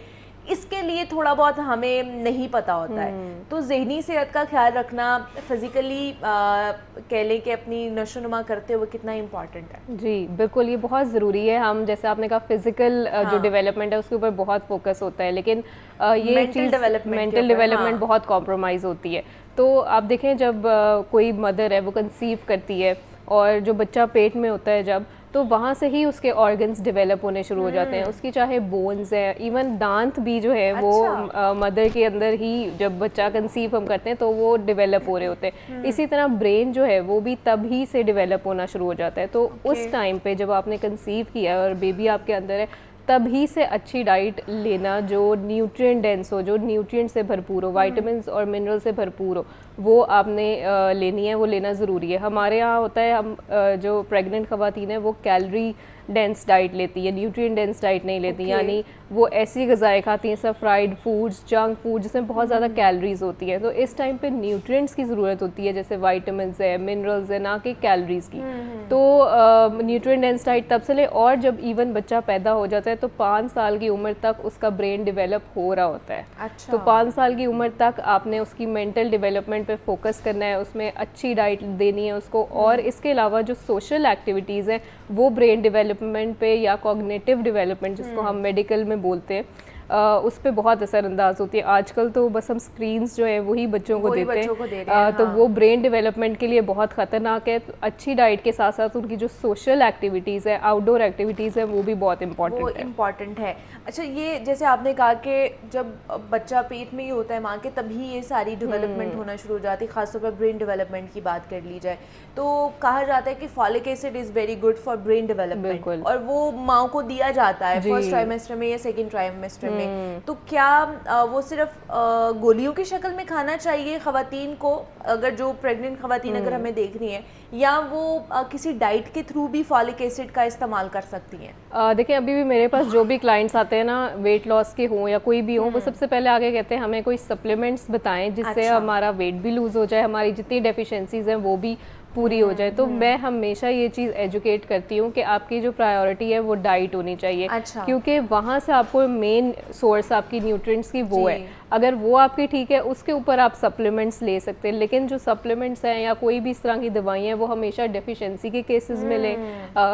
इसके लिए थोड़ा बहुत हमें नहीं पता होता है। तो ज़हनी सेहत का ख्याल रखना फ़िज़िकली कह लें कि अपनी नशोनुमा करते हुए कितना इम्पॉर्टेंट है? जी बिल्कुल, ये बहुत ज़रूरी है। हम जैसे आपने कहा फ़िज़िकल जो डेवलपमेंट है उसके ऊपर बहुत फोकस होता है, लेकिन ये चीज़ मेंटल डेवलपमेंट बहुत कॉम्प्रोमाइज़ होती है। तो आप देखें जब कोई मदर है वो कंसीव करती है और जो बच्चा पेट में होता है जब, तो वहाँ से ही उसके ऑर्गन्स डेवलप होने शुरू हो जाते हैं। उसकी चाहे बोन्स है, इवन दांत भी जो है वो मदर के अंदर ही जब बच्चा कंसीव हम करते हैं तो वो डेवलप हो रहे होते हैं। इसी तरह ब्रेन जो है वो भी तभी से डेवलप होना शुरू हो जाता है। तो उस टाइम पे जब आपने कंसीव किया और बेबी आपके अंदर है, तभी से अच्छी डाइट लेना जो न्यूट्रिएंट डेंस हो, जो न्यूट्रिएंट से भरपूर हो, विटामिन्स और मिनरल से भरपूर हो, वो आपने लेनी है, वो लेना ज़रूरी है। हमारे यहाँ होता है, हम जो प्रेग्नेंट ख़वातीन हैं वो कैलोरी डेंस डाइट लेती है, न्यूट्रिएंट डेंस डाइट नहीं लेती। यानी वो ऐसी ग़िज़ाएँ खाती हैं, सब फ्राइड फूड्स, जंक फूड, जिसमें बहुत ज़्यादा कैलोरीज़ होती हैं। तो इस टाइम पे न्यूट्रिएंट्स की ज़रूरत होती है, जैसे विटामिन्स है, मिनरल्स है, ना कि कैलोरीज़ की। तो न्यूट्रिएंट डेंस डाइट तब से ले, और जब इवन बच्चा पैदा हो जाता है तो 5 साल की उम्र तक उसका ब्रेन डेवलप हो रहा होता है। अच्छा। तो 5 साल की उम्र तक आपने उसकी मेंटल डेवलपमेंट पे फोकस करना है, उसमें अच्छी डाइट देनी है उसको। और इसके अलावा जो सोशल एक्टिविटीज़ हैं वो ब्रेन डेवलपमेंट पे या कॉग्निटिव डेवलपमेंट जिसको हम मेडिकल में बोलते हैं, उस पर बहुत असरअंदाज होती है। आजकल तो बस हम स्क्रीन्स जो है वही बच्चों को देते हैं, तो वो ब्रेन डेवलपमेंट के लिए बहुत ख़तरनाक है। तो अच्छी डाइट के साथ साथ उनकी जो सोशल एक्टिविटीज़ है, आउटडोर एक्टिविटीज़ है, वो भी बहुत इम्पॉर्टेंट है। अच्छा, ये जैसे आपने कहा कि जब बच्चा पेट में ही होता है माँ के, तभी ये सारी डेवलपमेंट होना शुरू हो जाती है, खासतौर पर ब्रेन डेवलपमेंट की बात कर ली जाए तो कहा जाता है कि folic acid is very good for brain development, और वो माँ को दिया जाता है फर्स्ट ट्राइमेस्टर में या सेकेंड ट्राइमेस्टर में। तो क्या वो सिर्फ गोलियों की शक्ल में खाना चाहिए ख़वातीन को, अगर जो प्रेग्नेंट ख़वातीन अगर हमें देख रही हैं, या वो किसी डाइट के थ्रू भी फॉलिक एसिड का इस्तेमाल कर सकती हैं? देखिए, अभी भी मेरे पास जो भी क्लाइंट्स आते हैं ना, वेट लॉस के हों या कोई भी हो, वो सबसे पहले आगे कहते हैं हमें कोई सप्लीमेंट्स बताएं जिससे हमारा वेट भी लूज़ हो जाए, हमारी जितनी डेफिशिएंसीज हैं वो भी पूरी हो जाए। तो मैं हमेशा ये चीज़ एजुकेट करती हूँ कि आपकी जो प्रायोरिटी है वो डाइट होनी चाहिए। क्योंकि वहाँ से आपको मेन सोर्स आपकी न्यूट्रिएंट्स की वो है। अगर वो आपकी ठीक है, उसके ऊपर आप सप्लीमेंट्स ले सकते हैं, लेकिन जो सप्लीमेंट्स हैं या कोई भी इस तरह की दवाइयाँ हैं वो हमेशा डेफिशिएंसी के केसेस में लें।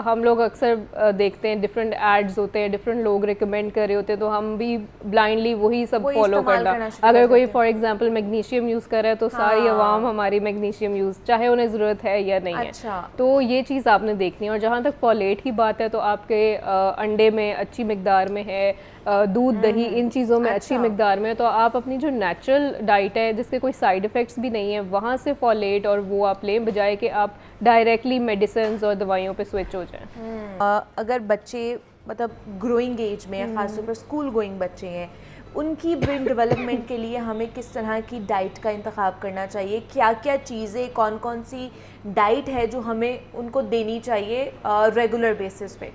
हम लोग अक्सर देखते हैं डिफरेंट एड्स होते हैं, डिफरेंट लोग रिकमेंड कर रहे होते हैं, तो हम भी ब्लाइंडली वही सब फॉलो करना। अगर कोई फॉर एग्जांपल मैग्नीशियम यूज़ कर रहा है तो सारी आवाम हमारी मैग्नीशियम यूज़, चाहे उन्हें ज़रूरत है या नहीं है। तो ये चीज़ आपने देखनी है। और जहाँ तक फॉलेट की बात है तो आपके अंडे में अच्छी मिकदार में है, दूध दही इन चीज़ों में अच्छी मिकदार में है, तो आप अपनी जो नेचुरल डाइट है जिसके कोई साइड इफ़ेक्ट्स भी नहीं है वहाँ से फॉलेट और वो आप लें, बजाय कि आप डायरेक्टली मेडिसिन और दवाइयों पे स्विच हो जाएं। अगर बच्चे मतलब ग्रोइंग एज में, खासतौर पर स्कूल गोइंग बच्चे हैं, उनकी ब्रेन डेवलपमेंट के लिए हमें किस तरह की डाइट का इंतखाब करना चाहिए? क्या क्या चीज़ें, कौन कौन सी डाइट है जो हमें उनको देनी चाहिए रेगुलर बेसिस पे?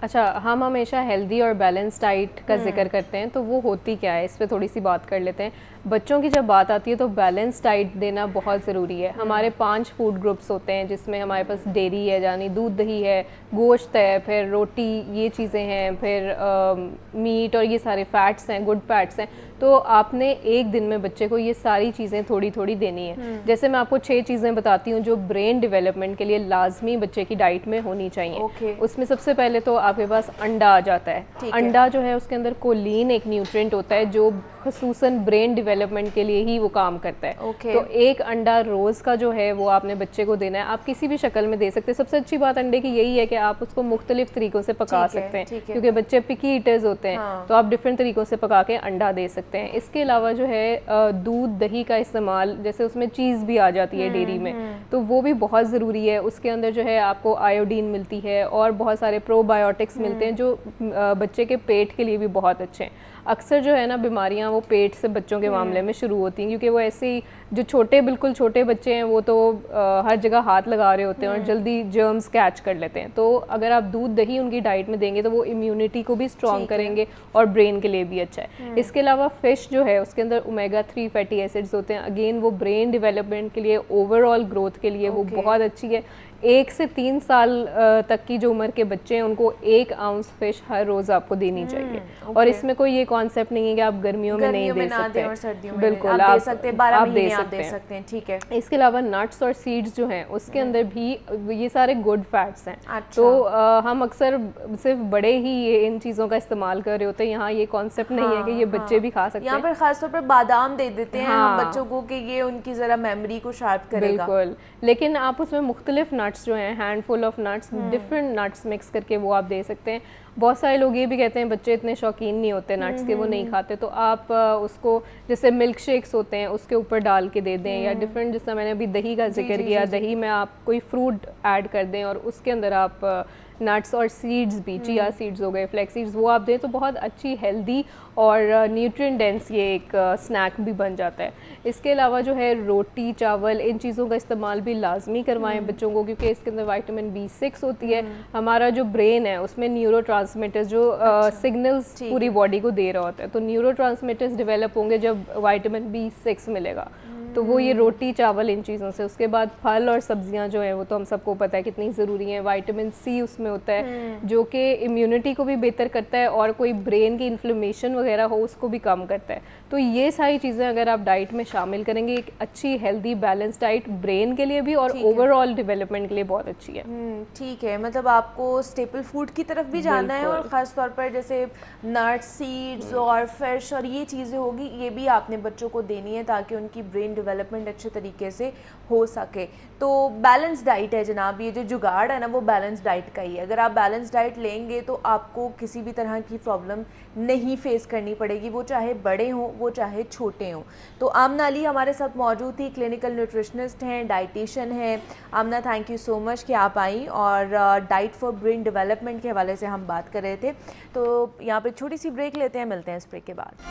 अच्छा, हम हमेशा हेल्दी और बैलेंस डाइट का जिक्र करते हैं, तो वो होती क्या है इस पे थोड़ी सी बात कर लेते हैं। बच्चों की जब बात आती है तो बैलेंस डाइट देना बहुत ज़रूरी है। हमारे 5 फूड ग्रुप्स होते हैं जिसमें हमारे पास डेयरी है, यानी दूध दही है, गोश्त है, फिर रोटी, ये चीज़ें हैं, फिर मीट और ये सारे फैट्स हैं, गुड फैट्स हैं। तो आपने एक दिन में बच्चे को ये सारी चीज़ें थोड़ी थोड़ी देनी है। जैसे मैं आपको 6 चीज़ें बताती हूँ जो ब्रेन डेवलपमेंट के लिए लाजमी बच्चे की डाइट में होनी चाहिए। उसमें सबसे पहले तो आपके पास अंडा आ जाता है। अंडा जो है उसके अंदर कोलिन एक न्यूट्रिएंट होता है जो खसूसन ब्रेन डेवलपमेंट के लिए ही वो काम करता है। तो एक अंडा रोज़ का जो है वो आपने बच्चे को देना है। आप किसी भी शक्ल में दे सकते हैं। सबसे अच्छी बात अंडे की यही है कि आप उसको मुख्तलिफ तरीक़ों से पका सकते हैं, क्योंकि बच्चे पिकी ईटर्स होते हैं। तो आप डिफरेंट तरीक़ों से पका के अंडा दे सकते हैं। इसके अलावा जो है दूध दही का इस्तेमाल, जैसे उसमें चीज़ भी आ जाती है डेयरी में, तो वो भी बहुत ज़रूरी है। उसके अंदर जो है आपको आयोडीन मिलती है और बहुत सारे प्रोबायोटिक्स मिलते हैं जो बच्चे के पेट के लिए भी बहुत अच्छे हैं। अक्सर जो है ना बीमारियां वो पेट से बच्चों के मामले में शुरू होती हैं, क्योंकि वो ऐसे ही जो बिल्कुल छोटे बच्चे हैं वो तो हर जगह हाथ लगा रहे होते हैं और जल्दी जर्म्स कैच कर लेते हैं। तो अगर आप दूध दही उनकी डाइट में देंगे तो वो इम्यूनिटी को भी स्ट्रॉन्ग करेंगे और ब्रेन के लिए भी अच्छा है। इसके अलावा फ़िश जो है उसके अंदर ओमेगा 3 फैटी एसिड्स होते हैं। अगेन वो ब्रेन डेवलपमेंट के लिए, ओवरऑल ग्रोथ के लिए वो बहुत अच्छी है। 1 से 3 साल तक की जो उम्र के बच्चे हैं उनको 1 आउंस फिश हर रोज आपको देनी चाहिए। और इसमें कोई ये कॉन्सेप्ट नहीं है कि आप गर्मियों में नहीं दे सकते और सर्दियों में बिल्कुल आप दे सकते हैं, 12 महीने आप दे सकते हैं, ठीक है। इसके अलावा नट्स और सीड्स जो हैं उसके अंदर भी ये सारे गुड फैट्स हैं। तो हम अक्सर सिर्फ बड़े ही इन चीज़ों का इस्तेमाल कर रहे होते हैं। यहाँ ये कॉन्सेप्ट नहीं है कि ये बच्चे भी खा सकते हैं। यहाँ पर खासतौर पर बादाम दे देते हैं हम बच्चों को कि ये उनकी ज़रा मेमोरी को शार्प करेगा। बिल्कुल, लेकिन आप उसमें मुख्तलिफ नट्स जो हैं, handful of nuts, different nuts mix करके वो आप दे सकते हैं। बहुत सारे लोग ये भी कहते हैं बच्चे इतने शौकीन नहीं होते नट्स के, वो नहीं खाते, तो आप उसको जैसे मिल्क शेक्स होते हैं उसके ऊपर डाल के दे दें, या डिफरेंट, जैसा मैंने अभी दही का जिक्र किया, दही में आप कोई फ्रूट ऐड कर दें और उसके अंदर आप नट्स और सीड्स भी, चिया सीड्स हो गए, फ्लैक्स सीड्स, वो आप दें तो बहुत अच्छी हेल्दी और न्यूट्रिएंट डेंस ये एक स्नैक भी बन जाता है। इसके अलावा जो है रोटी, चावल, इन चीज़ों का इस्तेमाल भी लाजमी करवाएं बच्चों को, क्योंकि इसके अंदर विटामिन B6 होती है। हमारा जो ब्रेन है उसमें न्यूरोट्रांसमीटर्स जो सिग्नल्स पूरी बॉडी को दे रहा होता है, तो न्यूरोट्रांसमीटर्स डेवलप होंगे जब विटामिन B6 मिलेगा। तो वो ये रोटी चावल इन चीज़ों से। उसके बाद फल और सब्जियां जो हैं वो तो हम सबको पता है कितनी ज़रूरी हैं। विटामिन सी उसमें होता है जो कि इम्यूनिटी को भी बेहतर करता है और कोई ब्रेन की इन्फ्लेमेशन वगैरह हो उसको भी कम करता है। तो ये सारी चीज़ें अगर आप डाइट में शामिल करेंगे, एक अच्छी हेल्दी बैलेंस डाइट ब्रेन के लिए भी और ओवरऑल डेवलपमेंट के लिए बहुत अच्छी है। ठीक है, मतलब आपको स्टेपल फूड की तरफ भी जाना है और ख़ास तौर पर जैसे नट्स, सीड्स और फिश और ये चीज़ें होगी, ये भी आपने बच्चों को देनी है ताकि उनकी ब्रेन डेवलपमेंट अच्छे तरीके से हो सके। तो बैलेंस डाइट है जनाब, ये जो जुगाड़ है ना वो बैलेंस डाइट का ही है। अगर आप बैलेंस डाइट लेंगे तो आपको किसी भी तरह की प्रॉब्लम नहीं फेस करनी पड़ेगी, वो चाहे बड़े हों वो चाहे छोटे हों। तो आमना अली हमारे साथ मौजूद थी, क्लिनिकल न्यूट्रिशनिस्ट हैं, डाइटिशियन हैं। आमना, थैंक यू सो मच कि आप आई और डाइट फॉर ब्रेन डेवलपमेंट के हवाले से हम बात कर रहे थे। तो यहाँ पे छोटी सी ब्रेक लेते हैं, मिलते हैं इस ब्रेक के बाद।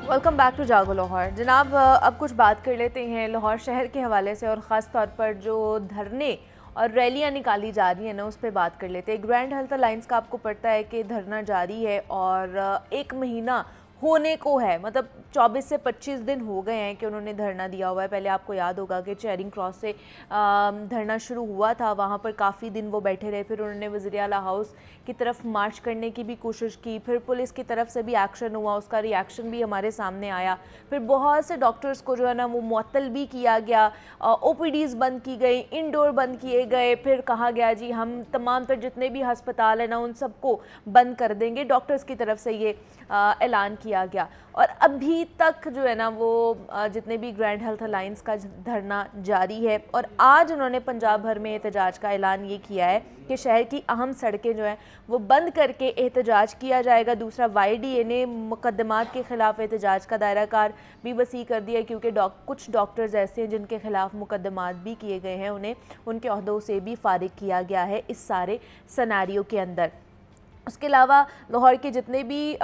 वेलकम बैक टू जागो लाहौर। जनाब, अब कुछ बात कर लेते हैं लाहौर शहर के हवाले से और ख़ास तौर पर जो धरने और रैलियां निकाली जा रही हैं ना उस पर बात कर लेते हैं। ग्रैंड हेल्थ अलायंस का आपको पता है कि धरना जारी है और 1 महीना होने को है, मतलब 24 से 25 दिन हो गए हैं कि उन्होंने धरना दिया हुआ है। पहले आपको याद होगा कि चेयरिंग क्रॉस से धरना शुरू हुआ था, वहाँ पर काफ़ी दिन वो बैठे रहे। फिर उन्होंने वज़ीर आला हाउस की तरफ मार्च करने की भी कोशिश की, फिर पुलिस की तरफ से भी एक्शन हुआ, उसका रिएक्शन भी हमारे सामने आया। फिर बहुत से डॉक्टर्स को जो है ना वो मुअत्तल भी किया गया, OPDs बंद की गई, इंडोर बंद किए गए। फिर कहा गया जी हम तमाम तर जितने भी हस्पताल हैं ना उन सबको बंद कर देंगे, डॉक्टर्स की तरफ से ये ऐलान किया गया। और अभी तक जो है ना वो जितने भी ग्रैंड हेल्थ अलायंस का धरना जारी है। और आज उन्होंने पंजाब भर में एहतजाज का ऐलान ये किया है कि शहर की अहम सड़कें जो हैं वो बंद करके एहतजाज किया जाएगा। दूसरा, YDA ने मुकदमात के ख़िलाफ़ एहतजाज का दायरा कार भी वसी कर दिया क्योंकि कुछ डॉक्टर्स ऐसे हैं जिनके ख़िलाफ़ मुकदमात भी किए गए हैं, उन्हें उनके ओहदों से भी फारिग किया गया है इस सारे सिनेरियो के अंदर। उसके अलावा लाहौर के जितने भी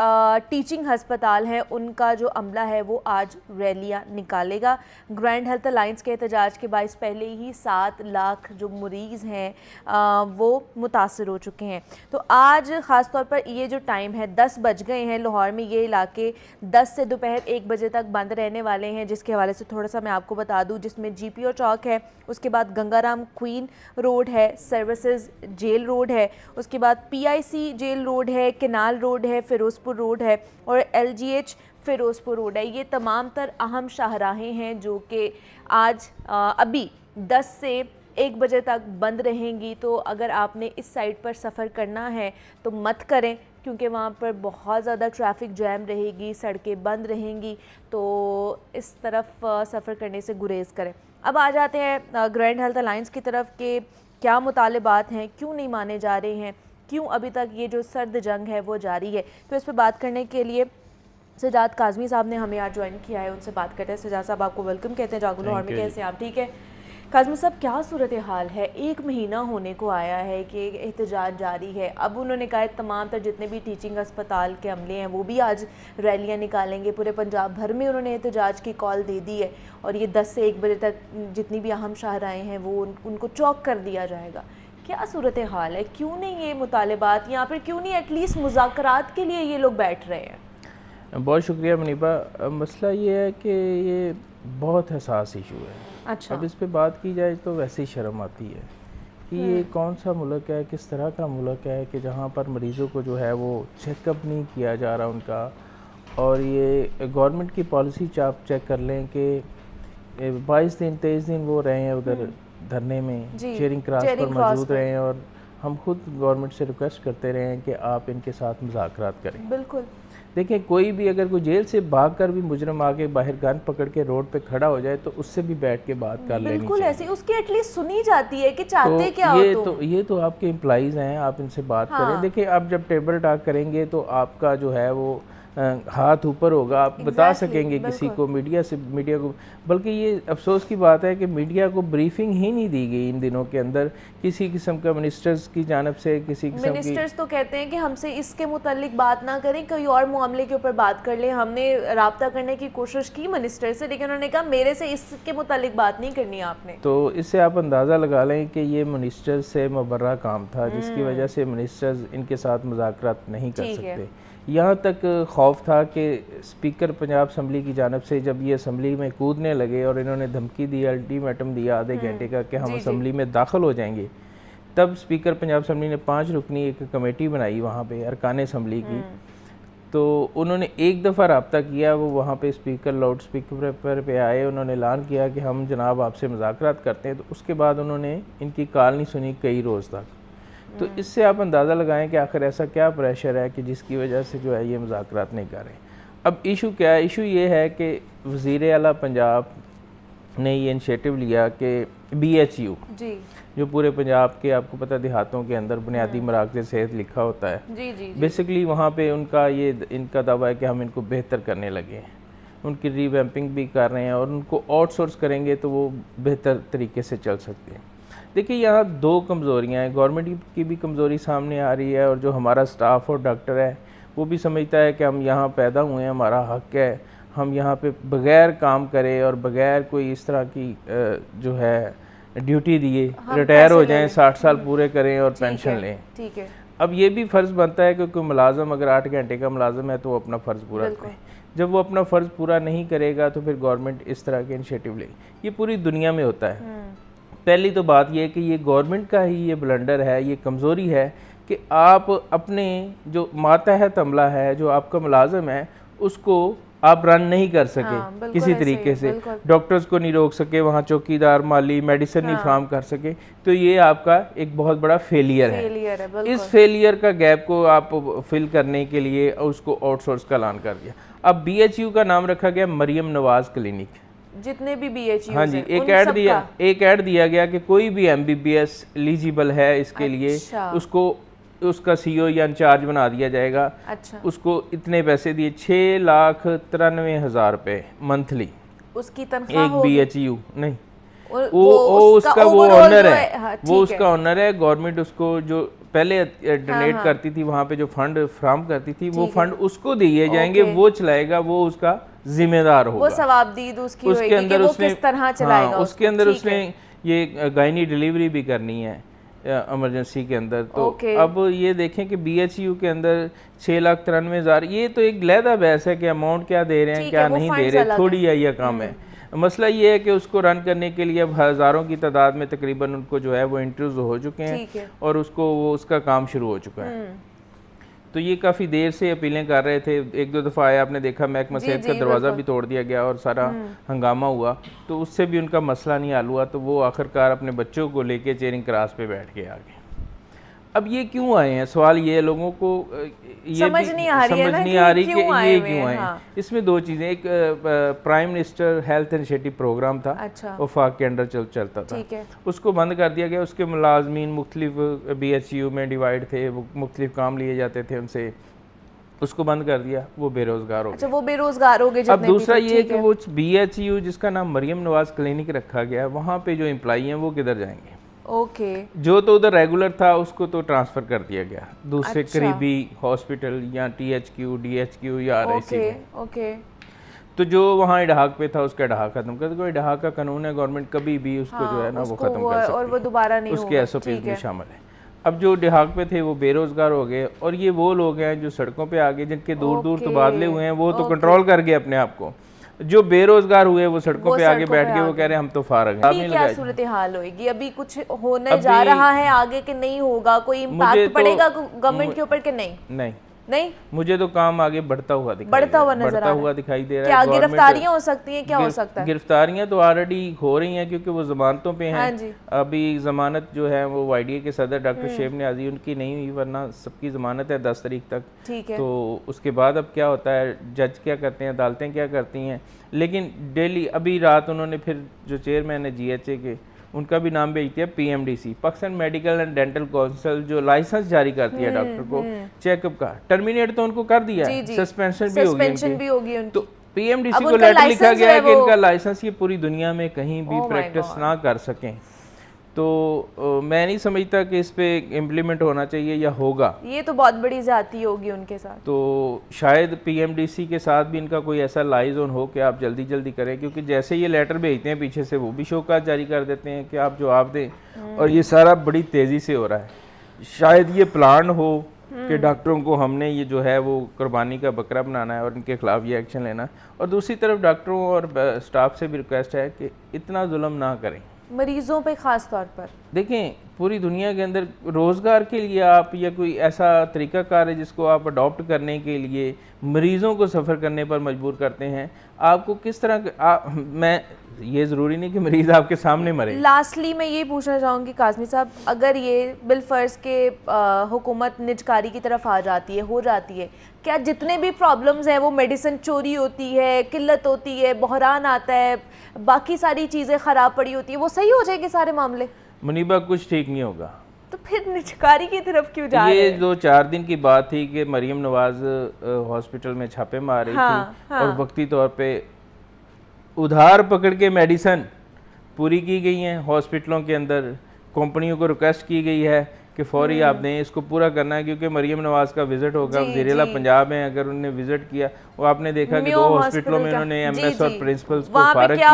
टीचिंग हस्पताल हैं उनका जो अमला है वो आज रैलियां निकालेगा। ग्रैंड हेल्थ अलायंस के एहतजाज के बायस पहले ही 7 लाख जो मरीज़ हैं वो मुतासर हो चुके हैं। तो आज ख़ास तौर पर ये जो टाइम है 10 बज गए हैं, लाहौर में ये इलाके 10 से दोपहर 1 बजे तक बंद रहने वाले हैं, जिसके हवाले से थोड़ा सा मैं आपको बता दूँ। जिसमें GPO चौक है, उसके बाद गंगाराम क्वीन रोड है, सर्विसेज जेल रोड है, उसके बाद PIC जेल रोड है, केनाल रोड है, फ़िरोज़पुर रोड है और LGH फ़िरोज़पुर रोड है। ये तमाम तर अहम शाहराहें हैं जो कि आज अभी 10 से 1 बजे तक बंद रहेंगी। तो अगर आपने इस साइड पर सफ़र करना है तो मत करें क्योंकि वहाँ पर बहुत ज़्यादा ट्रैफिक जैम रहेगी, सड़कें बंद रहेंगी, तो इस तरफ सफ़र करने से गुरेज़ करें। अब आ जाते हैं ग्रैंड हेल्थ अलायंस की तरफ के क्या मुतालबात हैं, क्यों नहीं माने जा रहे हैं, क्यों अभी तक ये जो सर्द जंग है वो जारी है। तो इस पर बात करने के लिए सजाद काज़मी साहब ने हमें आज ज्वाइन किया है, उनसे बात करते हैं। सजाद साहब, आपको वेलकम कहते हैं जागो लाहौर में, कैसे आप? ठीक है काज़मी साहब, क्या सूरत हाल है? 1 महीना होने को आया है कि एहतजाज जारी है। अब उन्होंने कहा तमाम तर जितने भी टीचिंग अस्पताल के अमले हैं वो भी आज रैलियां निकालेंगे। पूरे पंजाब भर में उन्होंने एहतजाज की कॉल दे दी है और ये 10 से 1 बजे तक जितनी भी अहम शाहराएँ हैं वो उनको चौक कर दिया जाएगा। क्या सूरत हाल है? क्यों नहीं ये मुतालबात यहाँ पर, क्यों नहीं एटलीस्ट मुज़ाकरात के लिए ये लोग बैठ रहे हैं? बहुत शुक्रिया मुनीबा। मसला ये है कि ये बहुत हसास इशू है। अच्छा, अब इस पे बात की जाए तो वैसे ही शर्म आती है कि ये कौन सा मुल्क है, किस तरह का मुल्क है कि जहाँ पर मरीज़ों को जो है वो चेकअप नहीं किया जा रहा उनका। और ये गवर्नमेंट की पॉलिसी आप चेक कर लें कि 22 दिन 23 दिन वो रहे हैं उधर धरने में, चेयरिंग क्रॉस पर मौजूद रहे हैं और हम खुद गवर्नमेंट से रिक्वेस्ट करते रहे हैं कि आप इनके साथ मुज़ाकरात करें। बिल्कुल। देखिए, कोई भी अगर कोई जेल से भागकर भी मुजरम आके बाहर गन पकड़ के रोड पे खड़ा हो जाए तो उससे भी बैठ के बात कर लेनी चाहिए। बिल्कुल ऐसी उसकी एटलीस्ट सुनी जाती है कि चाहते क्या हो। ये तो आपके एम्प्लॉइज़ हैं, आप इनसे बात करें। देखिए, आप जब टेबल टॉक करेंगे तो आपका जो है वो हाथ ऊपर होगा, आप बता सकेंगे किसी को, मीडिया को। बल्कि ये अफसोस की बात है कि मीडिया को ब्रीफिंग ही नहीं दी गई इन दिनों के अंदर किसी किस्म का, मिनिस्टर्स की जानब से किसी किस्म की। मिनिस्टर्स तो कहते हैं कि हमसे इसके मुतालिक बात ना करें, कोई और मामले के ऊपर बात कर ले। हमने राब्ता करने की कोशिश की मिनिस्टर से, लेकिन उन्होंने कहा मेरे से इसके मुतालिक बात नहीं करनी आपने। तो इससे आप अंदाज़ा लगा लें कि ये मिनिस्टर से मुबर्रा काम था, जिसकी वजह से मिनिस्टर्स इनके साथ मुज़ाकरात नहीं कर सकते। यहाँ तक खौफ था कि स्पीकर पंजाब असम्बली की जानब से जब ये असम्बली में कूदने लगे और इन्होंने धमकी दी, अल्टीमेटम दिया आधे घंटे का कि हम असम्बली में दाखिल हो जाएंगे, तब स्पीकर पंजाब असम्बली ने 5 रुकनी एक कमेटी बनाई वहाँ पे अरकान असम्बली की। तो उन्होंने एक दफ़ा रब्ता किया, वो वहाँ पे स्पीकर लाउड स्पीकर पे आए, उन्होंने ऐलान किया कि हम जनाब आपसे मुज़ाकरात करते हैं। तो उसके बाद उन्होंने इनकी कॉल नहीं सुनी कई रोज़ तक। तो इससे आप अंदाज़ा लगाएं कि आखिर ऐसा क्या प्रेशर है कि जिसकी वजह से जो है ये मुज़ाकरात नहीं कर रहे। अब इशू क्या है? इशू ये है कि वज़ीर आला पंजाब ने ये इनिशिएटिव लिया कि BHU जी, जो पूरे पंजाब के, आपको पता, देहातों के अंदर बुनियादी मराकज़ सेहत लिखा होता है, जी जी, बेसिकली वहाँ पे इनका दावा है कि हम इनको बेहतर करने लगे हैं, उनकी रीवैम्पिंग भी कर रहे हैं और उनको आउटसोर्स करेंगे तो वो बेहतर तरीके से चल सकते हैं। देखिए यहाँ 2 कमज़ोरियाँ हैं, गवर्नमेंट की भी कमज़ोरी सामने आ रही है और जो हमारा स्टाफ और डॉक्टर है वो भी समझता है कि हम यहाँ पैदा हुए हैं, हमारा हक़ है, हम यहाँ पे बग़ैर काम करे और बग़ैर कोई इस तरह की जो है ड्यूटी दिए रिटायर हो जाएं, 60 साल पूरे करें और पेंशन लें। ठीक है। अब ये भी फ़र्ज़ बनता है कि कोई मुलाज़म अगर 8 घंटे का मुलाज़म है तो वो अपना फ़र्ज़ पूरा करे। जब वो अपना फ़र्ज़ पूरा नहीं करेगा तो फिर गवर्नमेंट इस तरह के इनिशिएटिव लेगी। ये पूरी दुनिया में होता है। पहली तो बात यह है कि ये गवर्नमेंट का ही ये ब्लंडर है, ये कमज़ोरी है कि आप अपने जो मातहत अमला है, जो आपका मुलाज़म है, उसको आप रन नहीं कर सके किसी तरीके से, डॉक्टर्स को नहीं रोक सके, वहाँ चौकीदार, माली, मेडिसिन नहीं फ्राहम कर सके, तो ये आपका एक बहुत बड़ा फेलियर है। इस फेलियर का गैप को आप फिल करने के लिए उसको आउटसोर्स का ऐलान कर दिया। अब BHU का नाम रखा गया मरियम नवाज क्लिनिक। जितने भी BHU, हाँ जी, एक ऐड दिया गया कि कोई भी MBBS एलिजिबल है इसके लिए, उसको उसका CEO या इंचार्ज बना दिया जाएगा। अच्छा। उसको इतने पैसे दिए, 6,93,000 रुपए मंथली उसकी तनख्वाह एक BHU नहीं, वो उसका वो ऑनर है, हाँ, वो उसका ऑनर है। गवर्नमेंट उसको जो पहले डोनेट करती थी, वहाँ पे जो फंड फ्राहम करती थी, वो फंड उसको दिए जाएंगे, वो चलाएगा, वो उसका जिम्मेदार होगा। वो सवाबदीद उसकी उसके अंदर कि वो किस तरह चलाएगा। उसके अंदर उसने ये गायनी डिलीवरी भी करनी है इमरजेंसी के अंदर। तो अब ये देखें कि BHU के अंदर 6,93,000, ये तो एक लहदा बहस है कि अमाउंट क्या दे रहे हैं, क्या नहीं दे रहे, थोड़ी है यह काम है। मसला ये है कि उसको रन करने के लिए अब हज़ारों की तादाद में तकरीबन उनको जो है वो इंटरव्यूज हो चुके हैं और उसका काम शुरू हो चुका है। तो ये काफ़ी देर से अपीलें कर रहे थे, 1-2 दफ़ा आया, आपने देखा महकमा सेहत का दरवाज़ा भी तोड़ दिया गया और सारा हंगामा हुआ, तो उससे भी उनका मसला नहीं हल हुआ। तो वो आखिरकार अपने बच्चों को लेके चेयरिंग क्रास पे बैठ के आ गए। अब ये क्यों आए हैं, सवाल ये है, लोगों को ये समझ नहीं आ रही कि ये क्यों आए हैं। इसमें 2 चीज़ें, एक prime minister health initiative programme था, वफाक के अंडर चलता था, उसको बंद कर दिया गया। उसके मुलाजमीन मुख्तलिफ BHU में डिवाइड थे, वो मुख्तलिफ काम लिए जाते थे उनसे, उसको बंद कर दिया, वो बेरोजगार हो गए। अच्छा, वो बेरोजगार हो गए। अब दूसरा ये है कि वो BHU जिसका नाम मरियम नवाज क्लिनिक रखा गया, वहाँ पे जो एम्प्लॉई हैं वो किधर जाएंगे? जो तो उधर रेगुलर था उसको तो ट्रांसफर कर दिया गया दूसरे करीबी हॉस्पिटल या THQ, DHQ या RIC में। तो जो वहाँ इडहाक पे था उसका इडहाक खत्म कर दिया। इडहाक का कानून है, गवर्नमेंट कभी भी उसको जो है ना वो खत्म कर सकती है और वो दोबारा नहीं होगा, उसके SOP में शामिल है। अब जो डिहाक पे थे वो बेरोजगार हो गए और ये वो लोग हैं जो सड़कों पे आ गए, जिनके दूर दूर तबादले हुए हैं, वो तो कंट्रोल कर गए अपने आप को। जो बेरोजगार हुए वो सड़कों पे आगे बैठ गए, वो कह रहे हैं हम तो फारग हैं। अभी क्या सूरत हाल होगी? अभी कुछ होने जा रहा है आगे कि नहीं होगा? कोई इम्पैक्ट पड़ेगा गवर्नमेंट के ऊपर कि नहीं? नहीं, मुझे तो काम आगे बढ़ता हुआ दिखाई दे रहा है। गिरफ्तारियां हो सकती हैं, क्या हो सकता है? गिरफ्तारियां तो ऑलरेडी हो रही हैं क्योंकि वो जमानतों पे हैं। अभी जमानत जो है वो YDA के सदर डॉक्टर शेब नियाज़ी उनकी नहीं हुई, वरना सबकी जमानत है 10 तारीख तक। ठीक है, तो उसके बाद अब क्या होता है, जज क्या करते हैं, अदालतें क्या करती हैं। लेकिन डेली अभी रात उन्होंने फिर जो चेयरमैन है GHA के, उनका भी नाम भेजती है PMDC, Pakistan medical and dental council, जो लाइसेंस जारी करती है डॉक्टर को चेकअप का। टर्मिनेट तो उनको कर दिया है, सस्पेंशन भी होगी उनकी। तो पीएमडीसी को लेटर लिखा गया है कि इनका लाइसेंस ये पूरी दुनिया में कहीं भी प्रैक्टिस ना कर सकें। तो मैं नहीं समझता कि इस पे इम्प्लीमेंट होना चाहिए या होगा। ये तो बहुत बड़ी ज़्यादती होगी उनके साथ। तो शायद पीएमडीसी के साथ भी इनका कोई ऐसा लाइजन हो कि आप जल्दी जल्दी करें, क्योंकि जैसे ये लेटर भेजते हैं पीछे से वो भी शोकाज जारी कर देते हैं कि आप जवाब दें, और ये सारा बड़ी तेज़ी से हो रहा है। शायद ये प्लान हो कि डॉक्टरों को हमने ये जो है वो कुर्बानी का बकरा बनाना है और इनके खिलाफ ये एक्शन लेना है। और दूसरी तरफ डॉक्टरों और स्टाफ से भी रिक्वेस्ट है कि इतना जुल्म ना करें मरीजों पे ख़ास तौर पर। देखें, पूरी दुनिया के अंदर रोज़गार के लिए आप या कोई ऐसा तरीक़ाकार है जिसको आप अडॉप्ट करने के लिए मरीज़ों को सफ़र करने पर मजबूर करते हैं। आपको किस तरह मैं ये ज़रूरी नहीं कि मरीज़ आपके सामने मरे। लास्टली मैं ये पूछना चाहूँगी काज़मी साहब, अगर ये बिलफर्ज के हुकूमत निजकारी की तरफ आ जाती है, हो जाती है, क्या जितने भी प्रॉब्लम्स हैं वो मेडिसिन चोरी होती है, किल्लत होती है, बहरान आता है, बाकी सारी चीज़ें ख़राब पड़ी होती है, वो सही हो जाएंगे सारे मामले? मुनीबा, कुछ ठीक नहीं होगा। तो फिर निजकारी की तरफ क्यों जा रहे हैं? ये 2-4 दिन की बात थी कि मरियम नवाज हॉस्पिटल में छापे मार रही थी और वक्ती तौर पे उधार पकड़ के मेडिसिन पूरी की गई हैं हॉस्पिटलों के अंदर। कंपनियों को रिक्वेस्ट की गई है कि फौरी आप दें, इसको पूरा करना है, क्योंकि मरियम नवाज का विजिट होगा, वज़ीर-ए-आला पंजाब है, अगर उन्होंने विजिट किया, वो आपने देखा कि 2 हॉस्पिटलों में उन्होंने एमएस और प्रिंसिपल्स को फारग किया,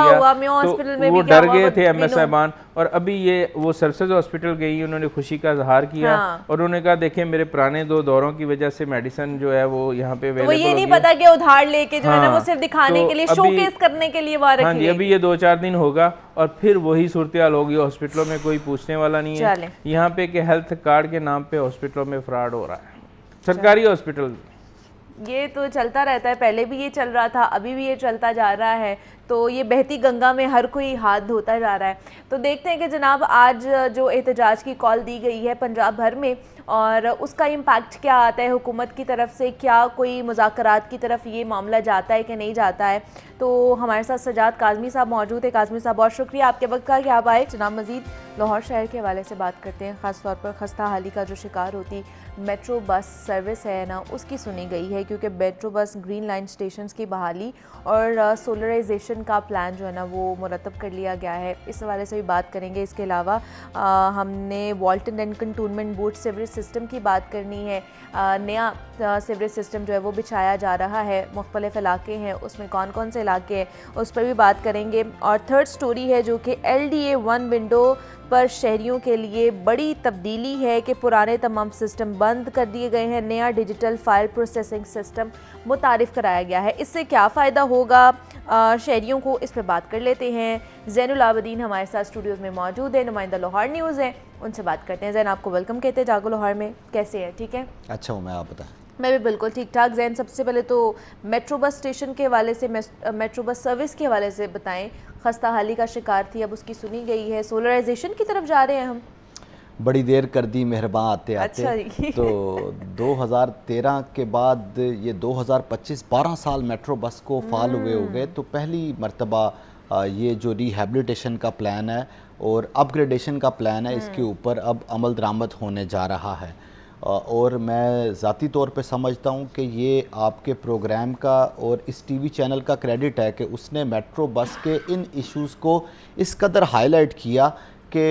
तो वो डर गए थे एमएस साहबान। और अभी ये वो सर्विसेज हॉस्पिटल गई, उन्होंने खुशी का इजहार किया और उन्होंने कहा देखें मेरे पुराने 2 दौरों की वजह से मेडिसिन जो है वो यहाँ पे अवेलेबल है। ये नहीं पता कि उधार लेके जो है ना वो सिर्फ दिखाने के लिए, शोकेस करने के लिए वहाँ रखी है। अभी ये 2-4 दिन होगा और फिर वही सूरत हाल होगी। हॉस्पिटलों में कोई पूछने वाला नहीं है यहाँ पे कि हेल्थ कार्ड के नाम पे हॉस्पिटलों में फ्रॉड हो रहा है, सरकारी हॉस्पिटल। ये तो चलता रहता है, पहले भी ये चल रहा था, अभी भी ये चलता जा रहा है। तो ये बहती गंगा में हर कोई हाथ धोता जा रहा है। तो देखते हैं कि जनाब आज जो एहतजाज की कॉल दी गई है पंजाब भर में, और उसका इम्पैक्ट क्या आता है हुकूमत की तरफ से, क्या कोई मुज़ाकरात की तरफ ये मामला जाता है कि नहीं जाता है। तो हमारे साथ सजाद काज़मी साहब मौजूद है। काज़मी साहब, बहुत शुक्रिया आपके वक्त का कि आप आए। जनाब मज़ीद लाहौर शहर के हवाले से बात करते हैं, ख़ास तौर पर खस्ता हाली का जो शिकार होती मेट्रो बस सर्विस है ना, उसकी सुनी गई है, क्योंकि metro bus green line stations की बहाली और सोलराइजेशन का प्लान जो है ना वो मुरतब कर लिया गया है। इस हवाले से भी बात करेंगे। इसके अलावा हमने वॉल्टन and cantonment board sewerage system की बात करनी है। नया सीवरेज सिस्टम जो है वो बिछाया जा रहा है, मुख्तलिफ इलाके हैं, उसमें कौन कौन से इलाके हैं उस पर भी बात करेंगे। और थर्ड स्टोरी है जो कि LDA 1 विंडो पर शहरियों के लिए बड़ी तब्दीली है कि पुराने तमाम सिस्टम बंद कर दिए गए हैं, नया डिजिटल फाइल प्रोसेसिंग सिस्टम मुतारिफ़ कराया गया है। इससे क्या फ़ायदा होगा शहरियों को, इस पर बात कर लेते हैं। ज़ैनुल आबदीन हमारे साथ स्टूडियोज़ में मौजूद है, नुमाइंदा लाहौर न्यूज़ है, उनसे बात करते हैं। ज़ैन, आपको वेलकम कहते हैं जागो लाहौर में, कैसे हैं? ठीक है, अच्छा हूँ मैं, आप बताएं। मैं भी बिल्कुल ठीक ठाक। ज़ैन, सबसे पहले तो मेट्रो बस स्टेशन के हवाले से, मेट्रो बस सर्विस के हवाले से बताएं। खस्ता हाली का शिकार थी, अब उसकी सुनी गई है, सोलराइजेशन की तरफ जा रहे हैं हम। बड़ी देर कर दी मेहरबान आते आते। अच्छा तो 2013 के बाद ये 2025 12 साल मेट्रो बस को फाल हुए हो गए। तो पहली मर्तबा ये जो रिहैबिलिटेशन का प्लान है और अपग्रेडेशन का प्लान है, इसके ऊपर अब अमल दरामद होने जा रहा है। और मैं ज़ाती तौर पे समझता हूँ कि ये आपके प्रोग्राम का और इस टीवी चैनल का क्रेडिट है कि उसने मेट्रो बस के इन इश्यूज़ को इस कदर हाईलाइट किया कि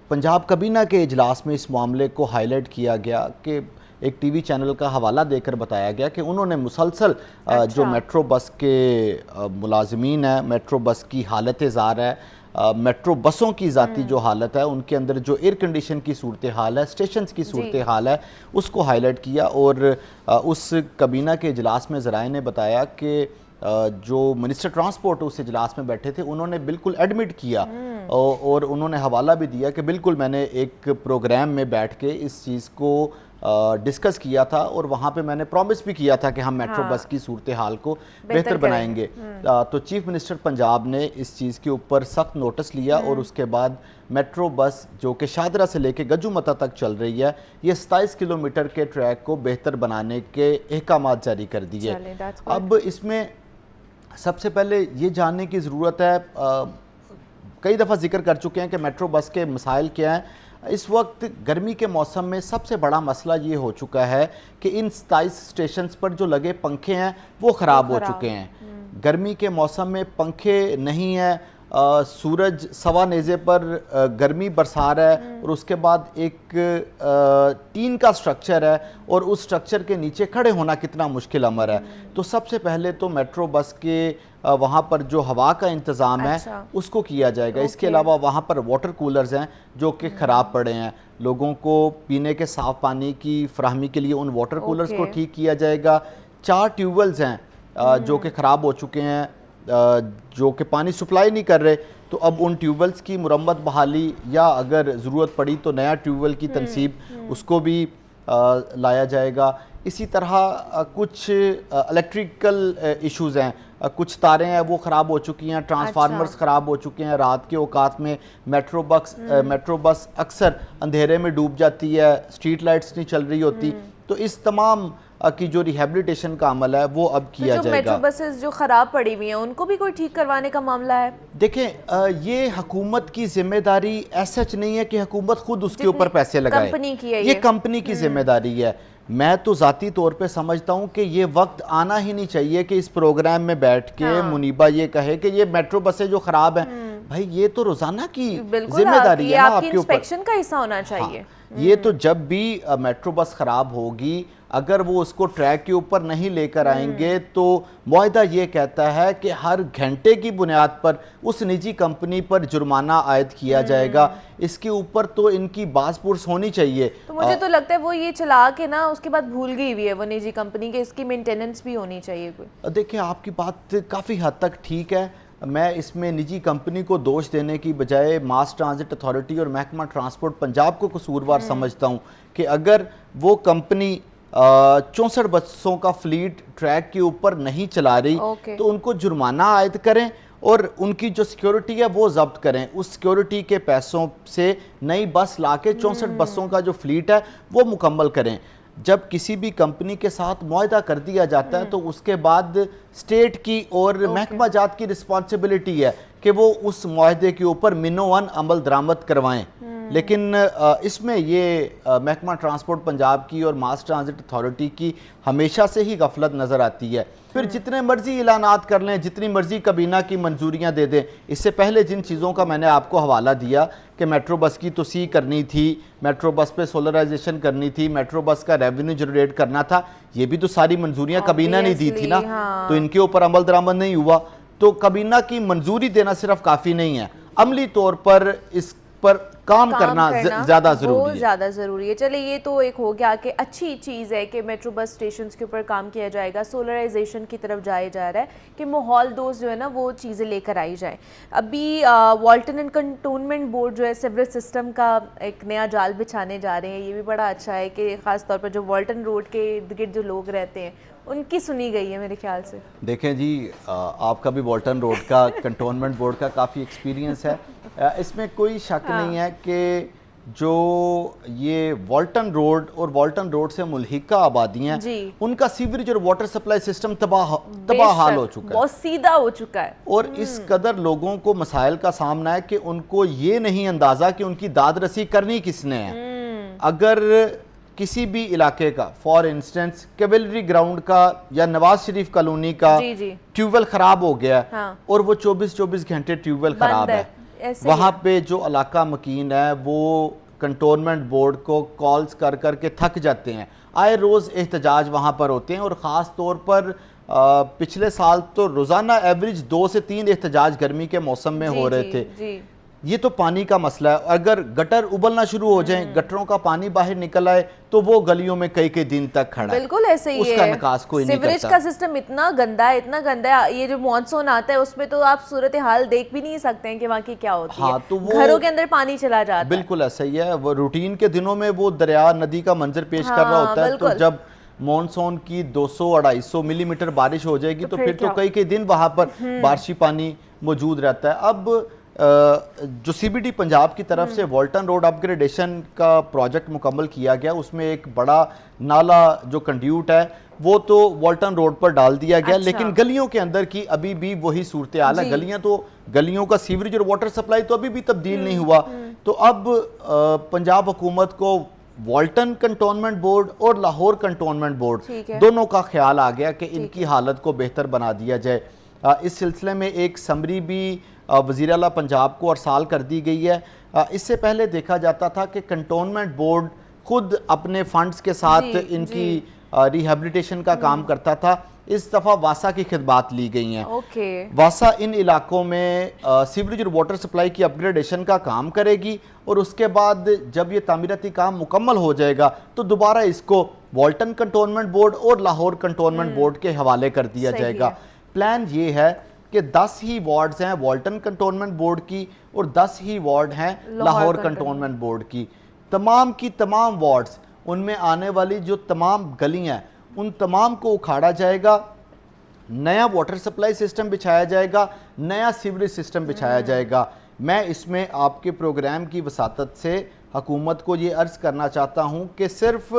पंजाब कबीना के इजलास में इस मामले को हाईलाइट किया गया कि एक टीवी चैनल का हवाला देकर बताया गया कि उन्होंने मुसलसल जो मेट्रो बस के मुलाजमीन हैं, मेट्रो बस की हालत ज़ार है, मेट्रो बसों की ज़ाती जो हालत है, उनके अंदर जो एयर कंडीशन की सूरत हाल है, स्टेशंस की सूरत हाल है, उसको हाईलाइट किया। और उस कबीना के इजलास में ज़राए ने बताया कि जो मिनिस्टर ट्रांसपोर्ट उस इजलास में बैठे थे, उन्होंने बिल्कुल एडमिट किया और उन्होंने हवाला भी दिया कि बिल्कुल मैंने एक प्रोग्राम में बैठ के इस चीज़ को डिस्कस किया था और वहाँ पे मैंने प्रॉमिस भी किया था कि हम मेट्रो बस की सूरत हाल को बेहतर बनाएंगे। तो चीफ मिनिस्टर पंजाब ने इस चीज़ के ऊपर सख्त नोटिस लिया और उसके बाद मेट्रो बस जो कि शादरा से लेके गजुमता तक चल रही है, ये 27 किलोमीटर के ट्रैक को बेहतर बनाने के अहकामात जारी कर दिए। अब इसमें सबसे पहले ये जानने की ज़रूरत है कई दफ़ा जिक्र कर चुके हैं कि मेट्रो बस के मसाइल क्या हैं। इस वक्त गर्मी के मौसम में सबसे बड़ा मसला ये हो चुका है कि इन 27 स्टेशन पर जो लगे पंखे हैं वो ख़राब हो चुके हैं। गर्मी के मौसम में पंखे नहीं हैं, सूरज सवा नेज़े पर गर्मी बरसा रहा है और उसके बाद एक टीन का स्ट्रक्चर है और उस स्ट्रक्चर के नीचे खड़े होना कितना मुश्किल अमर है। तो सबसे पहले तो मेट्रो बस के वहाँ पर जो हवा का इंतज़ाम है उसको किया जाएगा। इसके अलावा वहाँ पर वाटर कूलर्स हैं जो कि ख़राब पड़े हैं, लोगों को पीने के साफ़ पानी की फराहमी के लिए उन वाटर कूलर्स को ठीक किया जाएगा। 4 ट्यूबवेल्स हैं जो कि ख़राब हो चुके हैं, जो कि पानी सप्लाई नहीं कर रहे, तो अब उन ट्यूबवेल्स की मुरम्मत बहाली या अगर ज़रूरत पड़ी तो नया ट्यूबवेल की तनसीब उसको भी लाया जाएगा। इसी तरह कुछ इलेक्ट्रिकल इश्यूज़ हैं, कुछ तारें हैं वो ख़राब हो चुकी हैं, ट्रांसफार्मर्स ख़राब हो चुके हैं। रात के औकात में मेट्रो बस अक्सर अंधेरे में डूब जाती है, स्ट्रीट लाइट्स नहीं चल रही होती। तो इस तमाम की जो रिहेबिलिटेशन का अमल है वो अब किया जाएगा। मेट्रो बसेस जो ख़राब पड़ी हुई हैं उनको भी कोई ठीक करवाने का मामला है? देखें, ये हुकूमत की जिम्मेदारी ऐसा नहीं है कि हुकूमत खुद उसके ऊपर पैसे लगाए, कंपनी की है ये कंपनी की जिम्मेदारी है। मैं तो ज़ाती तौर पे समझता हूँ कि ये वक्त आना ही नहीं चाहिए कि इस प्रोग्राम में बैठ के मुनीबा ये कहे कि ये मेट्रो बसें जो ख़राब हैं, भाई ये तो रोज़ाना की जिम्मेदारी है ना आपके ऊपर, इंस्पेक्शन का हिस्सा होना चाहिए। ये तो जब भी मेट्रो बस ख़राब होगी, अगर वो उसको ट्रैक के ऊपर नहीं लेकर आएंगे तो मुआहदा ये कहता है कि हर घंटे की बुनियाद पर उस निजी कंपनी पर जुर्माना आयद किया जाएगा। इसके ऊपर तो इनकी बाज़पुरस होनी चाहिए। तो मुझे तो लगता है वो ये चला के ना उसके बाद भूल गई हुई है वो निजी कंपनी के, इसकी मेंटेनेंस भी होनी चाहिए कोई। देखिए, आपकी बात काफ़ी हद तक ठीक है। मैं इसमें निजी कंपनी को दोष देने की बजाय मास ट्रांजिट अथॉरिटी और महकमा ट्रांसपोर्ट पंजाब को कसूरवार समझता हूँ कि अगर वो कंपनी 64 बसों का फ्लीट ट्रैक के ऊपर नहीं चला रही तो उनको जुर्माना आयद करें और उनकी जो सिक्योरिटी है वो जब्त करें। उस सिक्योरिटी के पैसों से नई बस लाके 64 बसों का जो फ्लीट है वो मुकम्मल करें। जब किसी भी कंपनी के साथ मुआहदा कर दिया जाता है तो उसके बाद स्टेट की और महकमा जात की रिस्पॉन्सिबिलिटी है कि वो उस मुआहदे के ऊपर मिनोवन अमल दरामद करवाएं। लेकिन इसमें ये महकमा ट्रांसपोर्ट पंजाब की और मास ट्रांजिट अथॉरिटी की हमेशा से ही गफलत नज़र आती है। फिर जितने मर्जी ऐलानात कर लें, जितनी मर्जी कबीना की मंजूरियां दे दें, इससे पहले जिन चीज़ों का मैंने आपको हवाला दिया कि मेट्रो बस की तोसी करनी थी, मेट्रो बस पे सोलराइजेशन करनी थी, मेट्रो बस का रेवेन्यू जनरेट करना था, ये भी तो सारी मंजूरियां कबीना ने दी थी ना। तो इनके ऊपर अमल दरामद नहीं हुआ। तो कबीना की मंजूरी देना सिर्फ काफ़ी नहीं है, अमली तौर पर इस पर काम करना ज़्यादा ज़रूरी है। चलिए, ये तो एक हो गया कि अच्छी चीज़ है कि मेट्रो बस स्टेशन के ऊपर काम किया जाएगा, सोलराइजेशन की तरफ जाया जा रहा है कि माहौल दोस्त जो है ना वो चीज़ें लेकर आई जाए। अभी वाल्टन एंड कंटोनमेंट बोर्ड जो है सिविल सिस्टम का एक नया जाल बिछाने जा रहे हैं। ये भी बड़ा अच्छा है कि ख़ास तौर पर जो वाल्टन रोड के इर्द गिर्द जो लोग रहते हैं उनकी सुनी गई है मेरे ख्याल से। देखें जी, आपका भी वाल्टन रोड का कंटोनमेंट बोर्ड का काफ़ी एक्सपीरियंस है। इसमें कोई शक नहीं है कि जो ये वाल्टन रोड और वाल्टन रोड से मुल्हिका आबादियाँ उनका सीवरेज और वाटर सप्लाई सिस्टम तबाह हाल हो चुका है, बहुत सीधा हो चुका है। और इस कदर लोगों को मसाइल का सामना है कि उनको ये नहीं अंदाज़ा कि उनकी दाद रसी करनी किसने है। अगर किसी भी इलाके का, फॉर इंस्टेंस कैवेलरी ग्राउंड का या नवाज शरीफ कॉलोनी का ट्यूबवेल खराब हो गया और वो 24-24 घंटे ट्यूबवेल खराब है, वहाँ पे जो इलाका मकीन है वो कंटोनमेंट बोर्ड को कॉल्स कर कर के थक जाते हैं। आए रोज़ एहतजाज वहाँ पर होते हैं और ख़ास तौर पर पिछले साल तो रोज़ाना एवरेज 2 से 3 एहतजाज गर्मी के मौसम में हो रहे थे। ये तो पानी का मसला है। अगर गटर उबलना शुरू हो जाए, गटरों का पानी बाहर निकल आए तो वो गलियों में कई दिन तक खड़ा है। बिल्कुल ऐसे ही उसका निकास कोई नहीं करता। सीवरेज का सिस्टम इतना गंदा है, इतना गंदा है। ये जो मॉनसून आता है उसमें तो आप सूरत हाल देख भी नहीं सकते हैं कि वहाँ की क्या होती है। तो घरों के अंदर पानी चला जाता है। बिल्कुल ऐसा ही है। वो रूटीन के दिनों में वो दरिया नदी का मंजर पेश कर रहा होता है, तो जब मॉनसून की 200-250 मिलीमीटर बारिश हो जाएगी तो फिर तो कई दिन वहाँ पर बारिशी पानी मौजूद रहता है। अब जो सीबीडी पंजाब की तरफ से वाल्टन रोड अपग्रेडेशन का प्रोजेक्ट मुकम्मल किया गया, उसमें एक बड़ा नाला जो कंड्यूट है वो तो वॉल्टन रोड पर डाल दिया गया। अच्छा। लेकिन गलियों के अंदर की अभी भी वही सूरत हाल है। गलियों का सीवरेज और वाटर सप्लाई तो अभी भी तब्दील नहीं हुआ। तो अब पंजाब हुकूमत को वॉल्टन कंटोनमेंट बोर्ड और लाहौर कंटोनमेंट बोर्ड दोनों का ख्याल आ गया कि इनकी हालत को बेहतर बना दिया जाए। इस सिलसिले में एक समरी भी वज़ीर आला पंजाब को अरसाल कर दी गई है। इससे पहले देखा जाता था कि कंटोनमेंट बोर्ड खुद अपने फंड्स के साथ इनकी रिहेबिलिटेशन का काम करता था। इस दफ़ा वासा की खिदमात ली गई हैं। वासा इन इलाकों में सीवरेज और वाटर सप्लाई की अपग्रेडेशन का काम करेगी और उसके बाद जब ये तामीराती काम मुकम्मल हो जाएगा तो दोबारा इसको वॉल्टन कंटोनमेंट बोर्ड और लाहौर कंटोनमेंट बोर्ड के हवाले कर दिया जाएगा। प्लान ये है कि 10 ही वार्ड्स हैं वॉल्टन कंटोनमेंट बोर्ड की और 10 ही वार्ड हैं लाहौर कंटोनमेंट बोर्ड की। तमाम वार्ड्स, उनमें आने वाली जो तमाम गलियां उन तमाम को उखाड़ा जाएगा, नया वाटर सप्लाई सिस्टम बिछाया जाएगा, नया सीवरेज सिस्टम बिछाया जाएगा। मैं इसमें आपके प्रोग्राम की वसातत से हुकूमत को ये अर्ज़ करना चाहता हूँ कि सिर्फ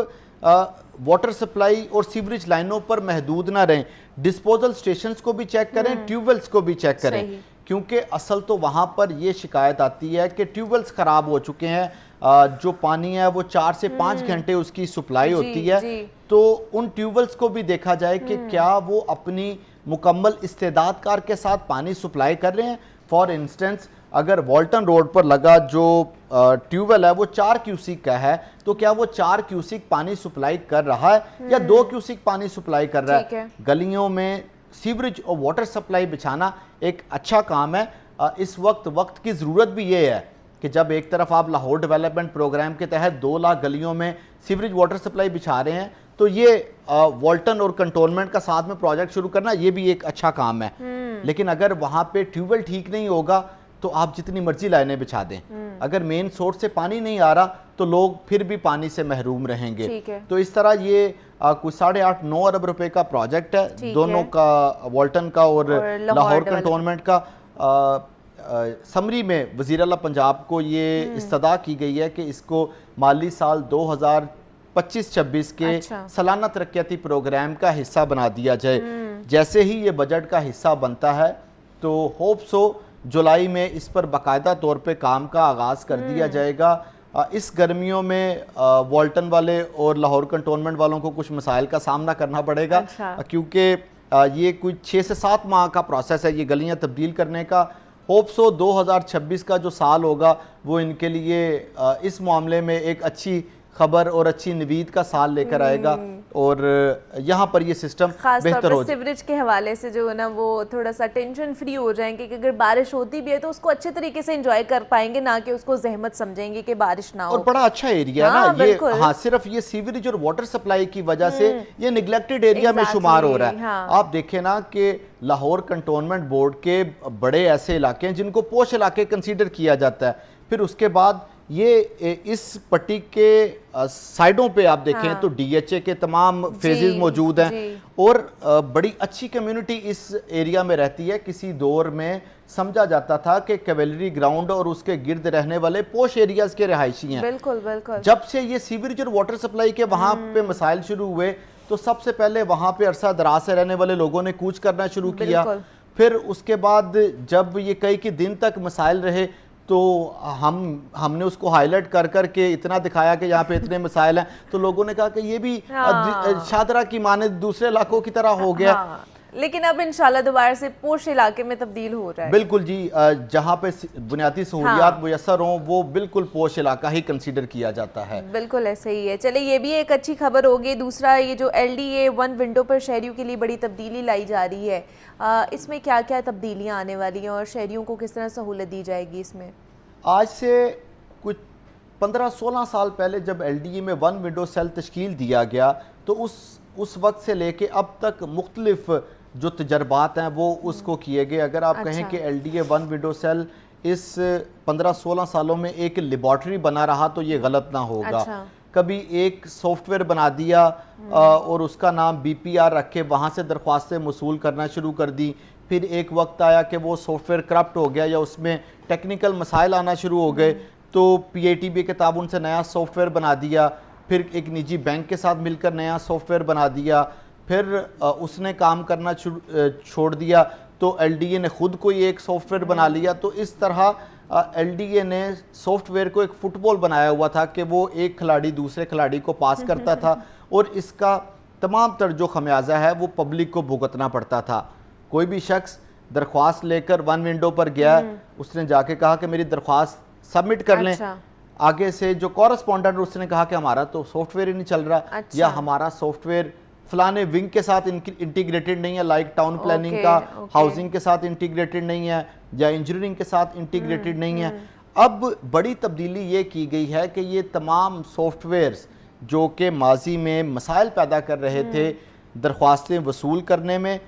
वाटर सप्लाई और सीवरेज लाइनों पर महदूद ना रहें, डिस्पोजल स्टेशंस को भी चेक करें, ट्यूबवेल्स को भी चेक करें, क्योंकि असल तो वहाँ पर ये शिकायत आती है कि ट्यूबवेल्स ख़राब हो चुके हैं, जो पानी है वो 4 से 5 घंटे उसकी सप्लाई होती है। तो उन ट्यूबवेल्स को भी देखा जाए कि क्या वो अपनी मुकम्मल इस्तेदादकार के साथ पानी सप्लाई कर रहे हैं। फॉर इंस्टेंस, अगर वॉल्टन रोड पर लगा जो ट्यूबवेल है वो 4 क्यूसिक का है, तो क्या वो 4 क्यूसिक पानी सप्लाई कर रहा है या 2 क्यूसिक पानी सप्लाई कर रहा है। गलियों में सीवरेज और वाटर सप्लाई बिछाना एक अच्छा काम है। इस वक्त की ज़रूरत भी ये है कि जब एक तरफ आप लाहौर डेवलपमेंट प्रोग्राम के तहत 2 लाख गलियों में सीवरेज वाटर सप्लाई बिछा रहे हैं, तो ये वॉल्टन और कंटोनमेंट का साथ में प्रोजेक्ट शुरू करना ये भी एक अच्छा काम है। लेकिन अगर वहाँ पे ट्यूबवेल ठीक नहीं होगा तो आप जितनी मर्जी लाइनें बिछा दें, अगर मेन सोर्स से पानी नहीं आ रहा तो लोग फिर भी पानी से महरूम रहेंगे। तो इस तरह ये कुछ 8.5-9 अरब रुपए का प्रोजेक्ट है, दोनों का, वॉल्टन का और लाहौर कंटोनमेंट का। समरी में वज़ीर आला पंजाब को ये इस्तदा की गई है कि इसको माली साल 2025-26 के सालाना तरक्याती प्रोग्राम का हिस्सा बना दिया जाए। जैसे ही ये बजट का हिस्सा बनता है तो होप सो जुलाई में इस पर बाकायदा तौर पे काम का आगाज़ कर दिया जाएगा। इस गर्मियों में वॉल्टन वाले और लाहौर कंटोनमेंट वालों को कुछ मसाइल का सामना करना पड़ेगा, क्योंकि ये कुछ 6 से 7 माह का प्रोसेस है ये गलियां तब्दील करने का। होप सो 2026 का जो साल होगा वो इनके लिए इस मामले में एक अच्छी खबर और अच्छी नवीद का साल लेकर आएगा और यहाँ पर ये सिस्टम बेहतर हो जाए। सीवरेज के हवाले से जो है ना वो थोड़ा सा टेंशन फ्री हो जाएंगे कि अगर बारिश होती भी है तो उसको अच्छे तरीके से एंजॉय कर पाएंगे, ना कि उसको जहमत समझेंगे कि बारिश ना हो। और बड़ा अच्छा एरिया है ना ये। हाँ, सिर्फ ये सीवरेज और वाटर सप्लाई की वजह से ये निगलेक्टेड एरिया में शुमार हो रहा है। आप देखें ना कि लाहौर कंटोनमेंट बोर्ड के बड़े ऐसे इलाके हैं जिनको पोश इलाके कंसीडर किया जाता है, फिर उसके बाद ये इस पट्टी के साइडों पे आप देखें तो DHA के तमाम फेजेस मौजूद हैं और बड़ी अच्छी कम्युनिटी इस एरिया में रहती है। किसी दौर में समझा जाता था कि कैवेलरी ग्राउंड और उसके गिर्द रहने वाले पोश एरियाज के रहायशी हैं। बिल्कुल बिल्कुल। जब से ये सीवरेज और वाटर सप्लाई के वहाँ पे मसाइल शुरू हुए तो सबसे पहले वहाँ पे अरसा दराज से रहने वाले लोगों ने कूच करना शुरू किया। फिर उसके बाद जब ये कई दिन तक मसाइल रहे तो हमने उसको हाईलाइट कर करके इतना दिखाया कि यहाँ पे इतने मसाइल हैं, तो लोगों ने कहा कि ये भी शादरा की माने दूसरे इलाकों की तरह हो गया। लेकिन अब इंशाल्लाह दोबारा से पोश इलाके में तब्दील हो रहा है। बिल्कुल जी, जहाँ पे बुनियादी सहूलियात मुयस्सर हों वो बिल्कुल पोश इलाका ही कंसीडर किया जाता है। बिल्कुल ऐसे ही है। चलिए ये भी एक अच्छी खबर होगी। दूसरा, ये जो LDA 1 विंडो पर शहरियों के लिए बड़ी तब्दीली लाई जा रही है, इसमें क्या क्या तब्दीलियाँ आने वाली हैं और शहरियों को किस तरह सहूलत दी जाएगी इसमें? आज से कुछ 15-16 साल पहले जब LDA में 1 विंडो सेल तश्कील दिया गया तो उस वक्त से लेके अब तक मुख्तलिफ जो तजर्बात हैं वो उसको किए गए। अगर आप कहें कि LDA 1 विंडो सेल इस 15-16 सालों में एक लेबॉर्ट्री बना रहा तो ये गलत ना होगा। कभी एक सॉफ्टवेयर बना दिया और उसका नाम BPR रख के वहाँ से दरख्वास्तें मसूल करना शुरू कर दी। फिर एक वक्त आया कि वो सॉफ्टवेयर करप्ट हो गया या उसमें टेक्निकल मसाइल आना शुरू हो गए तो PITB के ताबून उनसे नया सॉफ्टवेयर बना दिया। फिर एक निजी बैंक के साथ मिलकर नया सॉफ्टवेयर बना दिया। फिर उसने काम करना छोड़ दिया तो एलडीए ने खुद कोई एक सॉफ्टवेयर बना लिया। तो इस तरह एलडीए ने सॉफ्टवेयर को एक फुटबॉल बनाया हुआ था कि वो एक खिलाड़ी दूसरे खिलाड़ी को पास करता था और इसका तमाम तर जो खमियाजा है वो पब्लिक को भुगतना पड़ता था। कोई भी शख्स दरख्वास्त लेकर वन विंडो पर गया, उसने जाके कहा कि मेरी दरख्वास्त सबमिट कर लें। आगे से जो कॉरेस्पॉन्डेंट उसने कहा कि हमारा तो सॉफ्टवेयर ही नहीं चल रहा, या हमारा सॉफ्टवेयर फलाने विंग के साथ इंटीग्रेटेड नहीं है, लाइक टाउन प्लानिंग का हाउसिंग के साथ इंटीग्रेटेड नहीं है या इंजीनियरिंग के साथ इंटीग्रेटेड नहीं है। अब बड़ी तब्दीली ये की गई है कि ये तमाम सॉफ्टवेयर्स जो कि माजी में मसाइल पैदा कर रहे थे दरख्वास्तें वसूल करने में,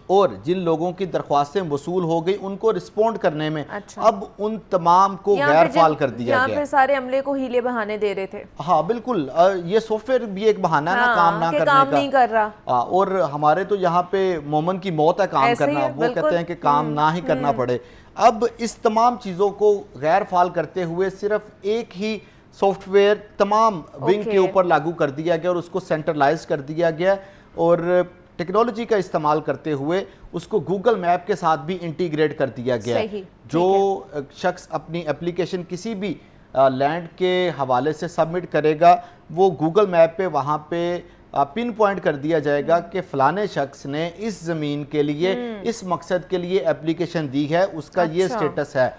और जिन लोगों की दरख्वास्तें वसूल हो गई उनको रिस्पोंड करने में, अब उन तमाम को गैर फाल कर दिया गया। पे सारे अमले को हीले बहाने दे रहे थे। हाँ बिल्कुल, ये सॉफ्टवेयर भी एक बहाना है ना काम ना करने काम का। नहीं कर रहा। और हमारे तो यहाँ पे मोमन की मौत है काम करना, वो कहते हैं कि काम ना ही करना पड़े। अब इस तमाम चीज़ों को गैर फाल करते हुए सिर्फ एक ही सॉफ्टवेयर तमाम विंग के ऊपर लागू कर दिया गया और उसको सेंट्रलाइज कर दिया गया, और टेक्नोलॉजी का इस्तेमाल करते हुए उसको गूगल मैप के साथ भी इंटीग्रेट कर दिया गया है। जो शख्स अपनी एप्लीकेशन किसी भी लैंड के हवाले से सबमिट करेगा, वो गूगल मैप पे वहाँ पे पिन पॉइंट कर दिया जाएगा कि फ़लाने शख्स ने इस ज़मीन के लिए इस मकसद के लिए एप्लीकेशन दी है, उसका ये स्टेटस है।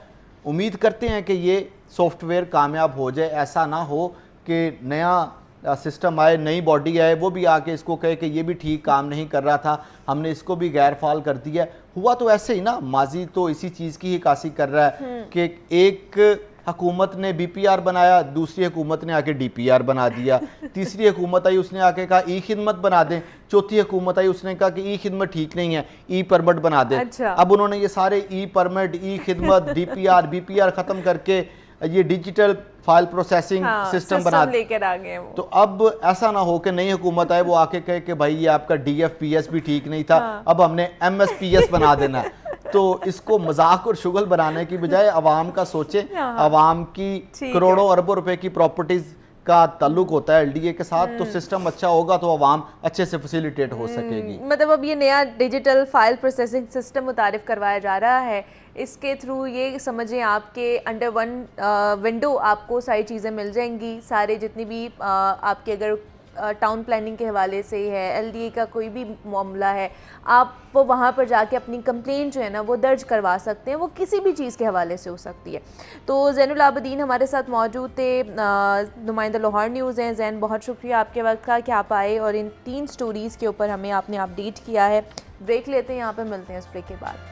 उम्मीद करते हैं कि ये सॉफ्टवेयर कामयाब हो जाए, ऐसा ना हो कि नया सिस्टम आए, नई बॉडी आए, वो भी आके इसको कहे कि ये भी ठीक काम नहीं कर रहा था, हमने इसको भी गैर फाल कर दिया। हुआ तो ऐसे ही ना, माजी तो इसी चीज़ की ही कासी कर रहा है कि एक हुकूमत ने बीपीआर बनाया, दूसरी हुकूमत ने आके डीपीआर बना दिया, तीसरी हुकूमत आई उसने आके कहा ई खिदमत बना दें, चौथी हुकूमत आई उसने कहा कि ई खिदमत ठीक नहीं है, ई परमिट बना दें। अब उन्होंने ये सारे ई परमिट, ई खिदमत, डीपीआर, बीपीआर ख़त्म करके ये डिजिटल फाइल प्रोसेसिंग सिस्टम बना लेकर आ गए वो। तो अब ऐसा ना हो कि नई हुकूमत आए वो आके कहे कि भाई ये आपका डीएफपीएस भी ठीक नहीं था, अब हमने एमएसपीएस बना देना है। तो इसको मजाक और शुगल बनाने की बजाय अवाम का सोचे, अवाम की करोड़ों अरबों रुपए की प्रॉपर्टीज का ताल्लुक होता है एलडीए के साथ, तो सिस्टम अच्छा होगा तो अवाम अच्छे से फैसिलिटेट हो सकेगी। मतलब अब ये नया डिजिटल फाइल प्रोसेसिंग सिस्टम मुतारिफ करवाया जा रहा है, इसके थ्रू ये समझें आपके अंडर वन विंडो आपको सारी चीज़ें मिल जाएंगी, सारे जितनी भी आपके अगर टाउन प्लानिंग के हवाले से है, एलडीए का कोई भी मामला है, आप वो वहाँ पर जाके अपनी कंप्लेंट जो है ना वो दर्ज करवा सकते हैं, वो किसी भी चीज़ के हवाले से हो सकती है। तो ज़ैनुल आबिदीन हमारे साथ मौजूद थे, नुमाइंदा लाहौर न्यूज़ हैं। ज़ैन, बहुत शुक्रिया आपके वक्त का कि आप आए और इन 3 स्टोरीज़ के ऊपर हमें आपने अपडेट किया है। ब्रेक लेते हैं, यहाँ पर मिलते हैं इस ब्रेक के बाद।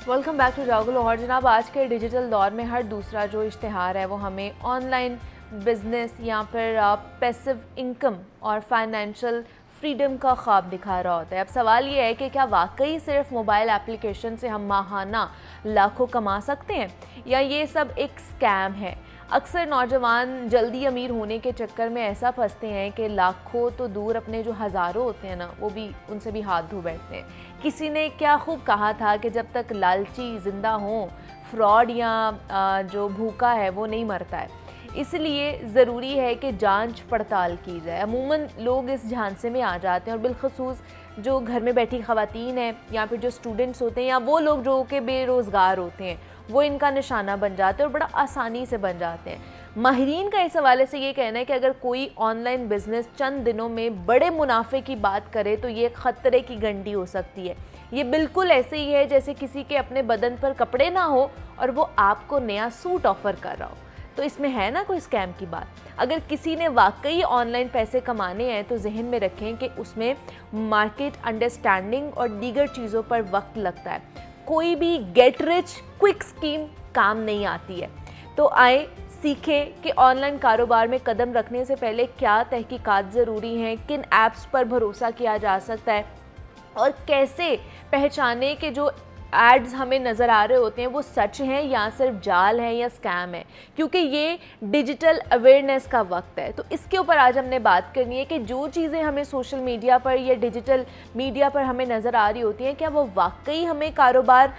वेलकम बैक टू जागो लाहौर। जनाब, आज के डिजिटल दौर में हर दूसरा जो इश्तिहार है वो हमें ऑनलाइन बिजनेस या फिर पैसिव इनकम और फाइनेंशियल फ्रीडम का ख्वाब दिखा रहा होता है। अब सवाल ये है कि क्या वाकई सिर्फ मोबाइल एप्लीकेशन से हम माहाना लाखों कमा सकते हैं, या ये सब एक स्कैम है। अक्सर नौजवान जल्दी अमीर होने के चक्कर में ऐसा फंसते हैं कि लाखों तो दूर अपने जो हज़ारों होते हैं ना, वो भी उनसे भी हाथ धो बैठते हैं। किसी ने क्या खूब कहा था कि जब तक लालची ज़िंदा हो, फ्रॉड या जो भूखा है वो नहीं मरता है। इसलिए ज़रूरी है कि जांच पड़ताल की जाए। अमूमन लोग इस झांसे में आ जाते हैं, और बिलखसूस जो घर में बैठी ख़वातीन हैं या फिर जो स्टूडेंट्स होते हैं या वो लोग जो कि बेरोज़गार होते हैं, वो इनका निशाना बन जाते हैं और बड़ा आसानी से बन जाते हैं। माहिरीन का इस हवाले से ये कहना है कि अगर कोई ऑनलाइन बिजनेस चंद दिनों में बड़े मुनाफे की बात करे तो ये खतरे की घंटी हो सकती है। ये बिल्कुल ऐसे ही है जैसे किसी के अपने बदन पर कपड़े ना हो और वो आपको नया सूट ऑफर कर रहा हो। तो इसमें है ना कोई स्कैम की बात। अगर किसी ने वाकई ऑनलाइन पैसे कमाने हैं तो जहन में रखें कि उसमें मार्केट अंडरस्टैंडिंग और दीगर चीज़ों पर वक्त लगता है। कोई भी गेट रिच क्विक स्कीम काम नहीं आती है। तो आए सीखें कि ऑनलाइन कारोबार में कदम रखने से पहले क्या तहकीकात ज़रूरी हैं, किन ऐप्स पर भरोसा किया जा सकता है और कैसे पहचाने कि जो एड्स हमें नज़र आ रहे होते हैं वो सच हैं या सिर्फ जाल हैं या स्कैम है, क्योंकि ये डिजिटल अवेयरनेस का वक्त है। तो इसके ऊपर आज हमने बात करनी है कि जो चीज़ें हमें सोशल मीडिया पर या डिजिटल मीडिया पर हमें नज़र आ रही होती हैं, क्या वो वाकई हमें कारोबार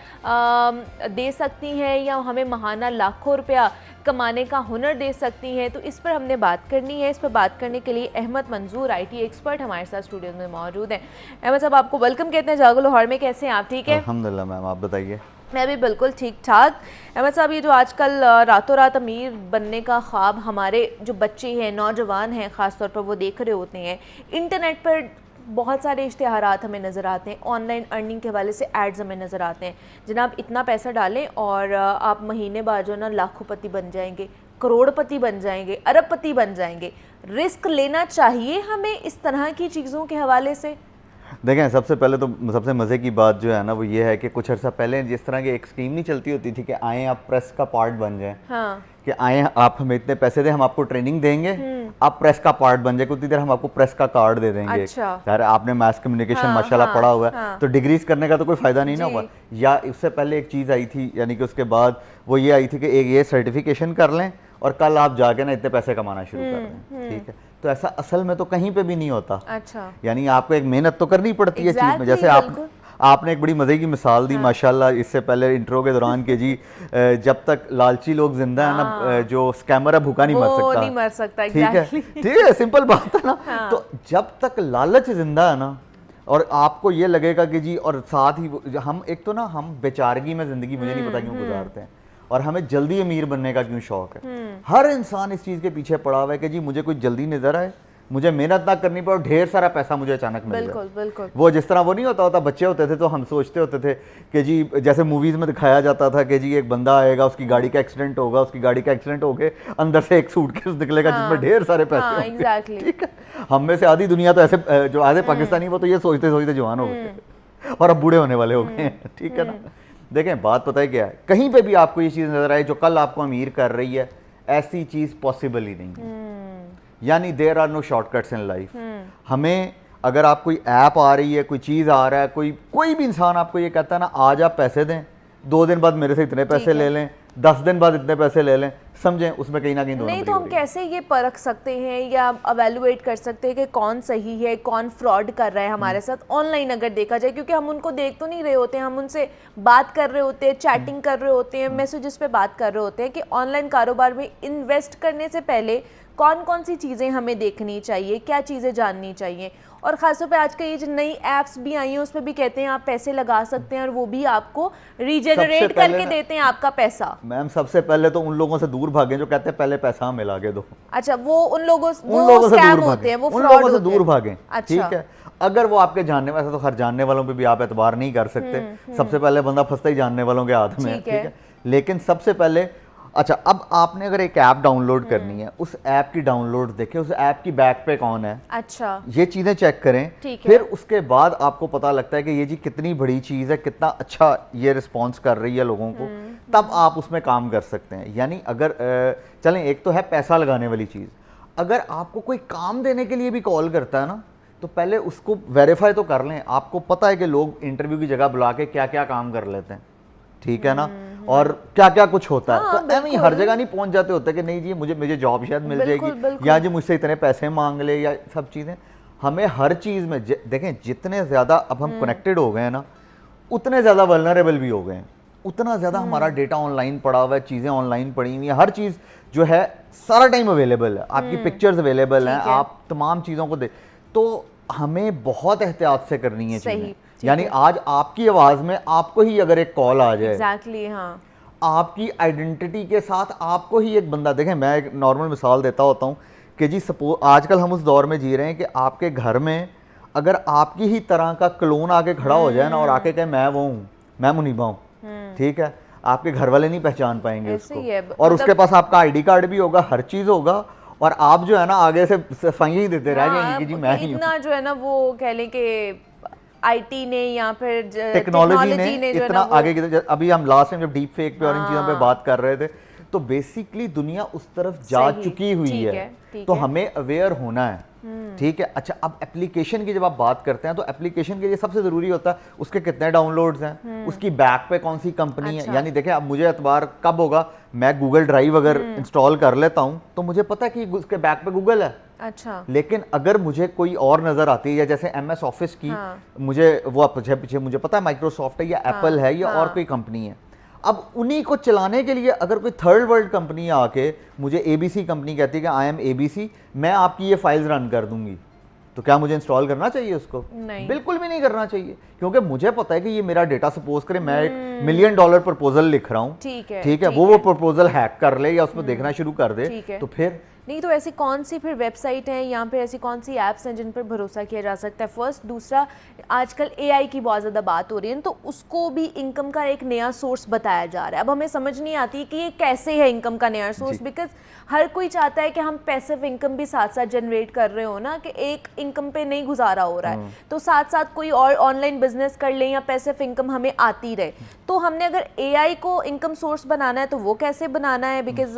दे सकती हैं या हमें महाना लाखों रुपया कमाने का हुनर दे सकती हैं। तो इस पर हमने बात करनी है। इस पर बात करने के लिए अहमद मंजूर IT एक्सपर्ट हमारे साथ स्टूडियो में मौजूद हैं। अहमद साहब, आपको वेलकम कहते हैं जागो लाहौर में। कैसे हैं आप? ठीक है, अल्हम्दुलिल्लाह मैम, आप बताइए। मैं भी बिल्कुल ठीक ठाक। अहमद साहब, ये जो आजकल रातों रात अमीर बनने का ख्वाब हमारे जो बच्चे हैं, नौजवान हैं ख़ास तौर पर, वो देख रहे होते हैं, इंटरनेट पर बहुत सारे इश्तिहारात हमें नज़र आते हैं, ऑनलाइन अर्निंग के हवाले से एड्स हमें नज़र आते हैं। जनाब, इतना पैसा डालें और आप महीने बाद जो है ना लाखोंपति बन जाएंगे, करोड़पति बन जाएंगे, अरबपति बन जाएंगे। रिस्क लेना चाहिए हमें इस तरह की चीज़ों के हवाले से? देखें, सबसे पहले तो सबसे मज़े की बात जो है ना वो ये है कि कुछ अर्सा पहले जिस तरह की एक स्कीम नहीं चलती होती थी कि आएँ आप प्रेस का पार्ट बन जाएं, हाँ, कि आएँ आप हमें इतने पैसे दें, हम आपको ट्रेनिंग देंगे, आप प्रेस का पार्ट बन जाए, उतनी देर हम आपको प्रेस का कार्ड दे देंगे। अच्छा। यार आपने मास कम्युनिकेशन हाँ, माशाल्लाह हाँ, पढ़ा हुआ है, हाँ। तो डिग्रीज करने का तो कोई फ़ायदा नहीं ना जी। हुआ। या इससे पहले एक चीज़ आई थी, यानी कि उसके बाद वो ये आई थी कि एक ये सर्टिफिकेशन कर लें और कल आप जाके ना इतने पैसे कमाना शुरू कर लें। ठीक है, तो ऐसा असल में तो कहीं पे भी नहीं होता। अच्छा, यानी आपको एक मेहनत तो करनी पड़ती है चीज़ में। Exactly, जैसे बिल्कुल। आपने एक बड़ी मज़े की मिसाल दी माशाल्लाह इससे पहले इंट्रो के दौरान कि जी जब तक लालची लोग जिंदा है ना, जो स्कैमर है भूखा नहीं मर वो सकता। नहीं मर सकता। ठीक है, exactly। ठीक है, सिंपल बात है ना। तो जब तक लालच जिंदा है ना और आपको ये लगेगा कि जी, और साथ ही हम एक तो ना हम बेचारगी में ज़िंदगी मुझे नहीं पता क्यों गुजारते हैं और हमें जल्दी अमीर बनने का क्यों शौक है। हर इंसान इस चीज़ के पीछे पड़ा हुआ है कि जी मुझे कोई जल्दी नजर आए, मुझे मेहनत ना करनी पड़े और ढेर सारा पैसा मुझे अचानक मिल जाए। बिल्कुल बिल्कुल। वो जिस तरह वो नहीं होता बच्चे होते थे तो हम सोचते होते थे कि जी जैसे मूवीज़ में दिखाया जाता था कि जी एक बंदा आएगा, उसकी गाड़ी का एक्सीडेंट होगा, उसकी गाड़ी का एक्सीडेंट हो गए अंदर से एक सूटकेस निकलेगा जिसमें ढेर सारे पैसे हाँ, होंगे। exactly। ठीक है, हम में से आधी दुनिया तो ऐसे जो आधे पाकिस्तानी वो तो ये सोचते सोचते जवान हो गए और अब बूढ़े होने वाले हो गए हैं। ठीक है ना। देखें, बात पता है क्या है, कहीं पे भी आपको ये चीज़ नजर आए जो कल आपको अमीर कर रही है, ऐसी चीज़ पॉसिबल ही नहीं है। यानी there are no shortcuts in life. हमें अगर आप कोई ऐप आ रही है, कोई चीज़ आ रहा है, कोई भी इंसान आपको ये कहता है ना आज आप पैसे दें, 2 दिन बाद मेरे से इतने पैसे ले लें, 10 दिन बाद इतने पैसे ले लें, समझें उसमें कहीं ना कहीं नहीं तो हम कैसे ये परख सकते हैं या अवेलुएट कर सकते हैं कि कौन सही है, कौन फ्रॉड कर रहा है हमारे साथ ऑनलाइन अगर देखा जाए? क्योंकि हम उनको देख तो नहीं रहे होते हैं, हम उनसे बात कर रहे होते हैं, चैटिंग कर रहे होते हैं, मैसेजेस पे बात कर रहे होते हैं कि ऑनलाइन कारोबार में इन्वेस्ट करने से पहले कौन कौन सी चीज़ें हमें देखनी चाहिए, क्या चीज़ें जाननी चाहिए। और ख़ासतौर पे आज के ये जो नई ऐप्स भी आई हैं उस पर भी कहते हैं आप पैसे लगा सकते हैं और वो भी आपको रीजनरेट करके देते हैं आपका पैसा। मैम सबसे पहले तो उन लोगों से दूर भागें जो कहते हैं पहले पैसा हमें ला के दो। अच्छा, वो उन लोगों से दूर होते हैं, वो उन लोगों से फ्रॉड दूर भागें। अच्छा। ठीक है, अगर वो आपके जानने वाले, तो हर जानने वालों पे भी आप एतबार नहीं कर सकते। सबसे पहले बंदा फंसता ही जानने वालों के हाथ में है। ठीक है, लेकिन सबसे पहले अच्छा, अब आपने अगर एक ऐप डाउनलोड करनी है, उस ऐप की डाउनलोड देखें, उस ऐप की बैक पे कौन है, अच्छा ये चीज़ें चेक करें। फिर उसके बाद आपको पता लगता है कि ये जी कितनी बड़ी चीज़ है, कितना अच्छा ये रिस्पॉन्स कर रही है लोगों को, तब आप उसमें काम कर सकते हैं। यानी अगर चलें, एक तो है पैसा लगाने वाली चीज़, अगर आपको कोई काम देने के लिए भी कॉल करता है ना, तो पहले उसको वेरीफाई तो कर लें। आपको पता है कि लोग इंटरव्यू की जगह बुला के क्या क्या काम कर लेते हैं, ठीक है ना, और क्या क्या कुछ होता है। तो ऐਵੇਂ हर जगह नहीं पहुंच जाते होते कि नहीं जी मुझे जॉब शायद मिल जाएगी, या जी मुझसे इतने पैसे मांग ले, या सब चीज़ें। हमें हर चीज़ में देखें, जितने ज़्यादा अब हम कनेक्टेड हो गए हैं ना, उतने ज़्यादा वल्नरेबल भी हो गए हैं, उतना ज़्यादा हमारा डेटा ऑनलाइन पड़ा हुआ है, चीज़ें ऑनलाइन पड़ी हुई हैं, हर चीज़ जो है सारा टाइम अवेलेबल है, आपकी पिक्चर्स अवेलेबल हैं, आप तमाम चीज़ों को तो हमें बहुत एहतियात से करनी है चीज़ें। यानी आज आपकी आवाज़ में आपको ही अगर एक कॉल आ जाए, एग्जैक्टली, हाँ, आपकी आइडेंटिटी के साथ आपको ही एक बंदा, देखें मैं एक नॉर्मल मिसाल देता होता हूँ कि जी सपोज आजकल हम उस दौर में जी रहे हैं कि आपके घर में अगर आपकी ही तरह का क्लोन आके खड़ा हो जाए ना और आके कहे मैं वो हूँ, मैं मुनीबा हूँ, ठीक है, आपके घर वाले नहीं पहचान पाएंगे उसको, और उसके पास आपका ID कार्ड भी होगा, हर चीज़ होगा, और आप जो है ना आगे से सफाई ही देते रह जाएंगे कि जी मैं ही हूँ। इतना जो है ना वो कह लें कि IT ने या फिर टेक्नोलॉजी ने इतना आगे की, अभी हम लास्ट टाइम जब डीप फेक पे और इन चीज़ों पे बात कर रहे थे, तो बेसिकली दुनिया उस तरफ जा सही, चुकी हुई ठीक है, ठीक तो है। हमें अवेयर होना है। ठीक है। अच्छा, अब एप्लीकेशन की जब आप बात करते हैं तो एप्लीकेशन के लिए सबसे जरूरी होता है उसके कितने डाउनलोड्स हैं, उसकी बैक पे कौन सी कंपनी अच्छा। है। यानी देखें, अब मुझे एतबार कब होगा, मैं गूगल ड्राइव अगर इंस्टॉल कर लेता हूं तो मुझे पता है कि उसके बैक पे गूगल है। अच्छा, लेकिन अगर मुझे कोई और नजर आती है, या जैसे MS ऑफिस की, हाँ। मुझे वो पीछे मुझे पता है माइक्रोसॉफ्ट है या एप्पल है या और कोई कंपनी है, अब उन्हीं को चलाने के लिए अगर कोई थर्ड वर्ल्ड कंपनी आके मुझे ABC कंपनी कहती है कि आई एम ABC, मैं आपकी ये फाइल्स रन कर दूंगी, तो क्या मुझे इंस्टॉल करना चाहिए उसको? नहीं। बिल्कुल भी नहीं करना चाहिए, क्योंकि मुझे पता है कि ये मेरा डेटा, सपोज करें मैं एक $1 मिलियन प्रपोजल लिख रहा हूँ, ठीक है, ठीक है, ठीक वो है। प्रपोजल हैक कर ले या उसमें देखना शुरू कर दे, ठीक है। तो फिर नहीं, तो ऐसी कौन सी फिर वेबसाइट है या फिर ऐसी कौन सी ऐप्स हैं जिन पर भरोसा किया जा सकता है? फर्स्ट, दूसरा, आजकल AI की बहुत ज़्यादा बात हो रही है ना, तो उसको भी इनकम का एक नया सोर्स बताया जा रहा है। अब हमें समझ नहीं आती कि ये कैसे है इनकम का नया सोर्स, बिकॉज हर कोई चाहता है कि हम पैसिव इनकम भी साथ साथ जनरेट कर रहे हो ना, कि एक इनकम पे नहीं गुजारा हो रहा है, तो साथ साथ कोई और ऑनलाइन बिजनेस कर लें या पैसिव इनकम हमें आती रहे। तो हमने अगर AI को इनकम सोर्स बनाना है तो वो कैसे बनाना है? बिकॉज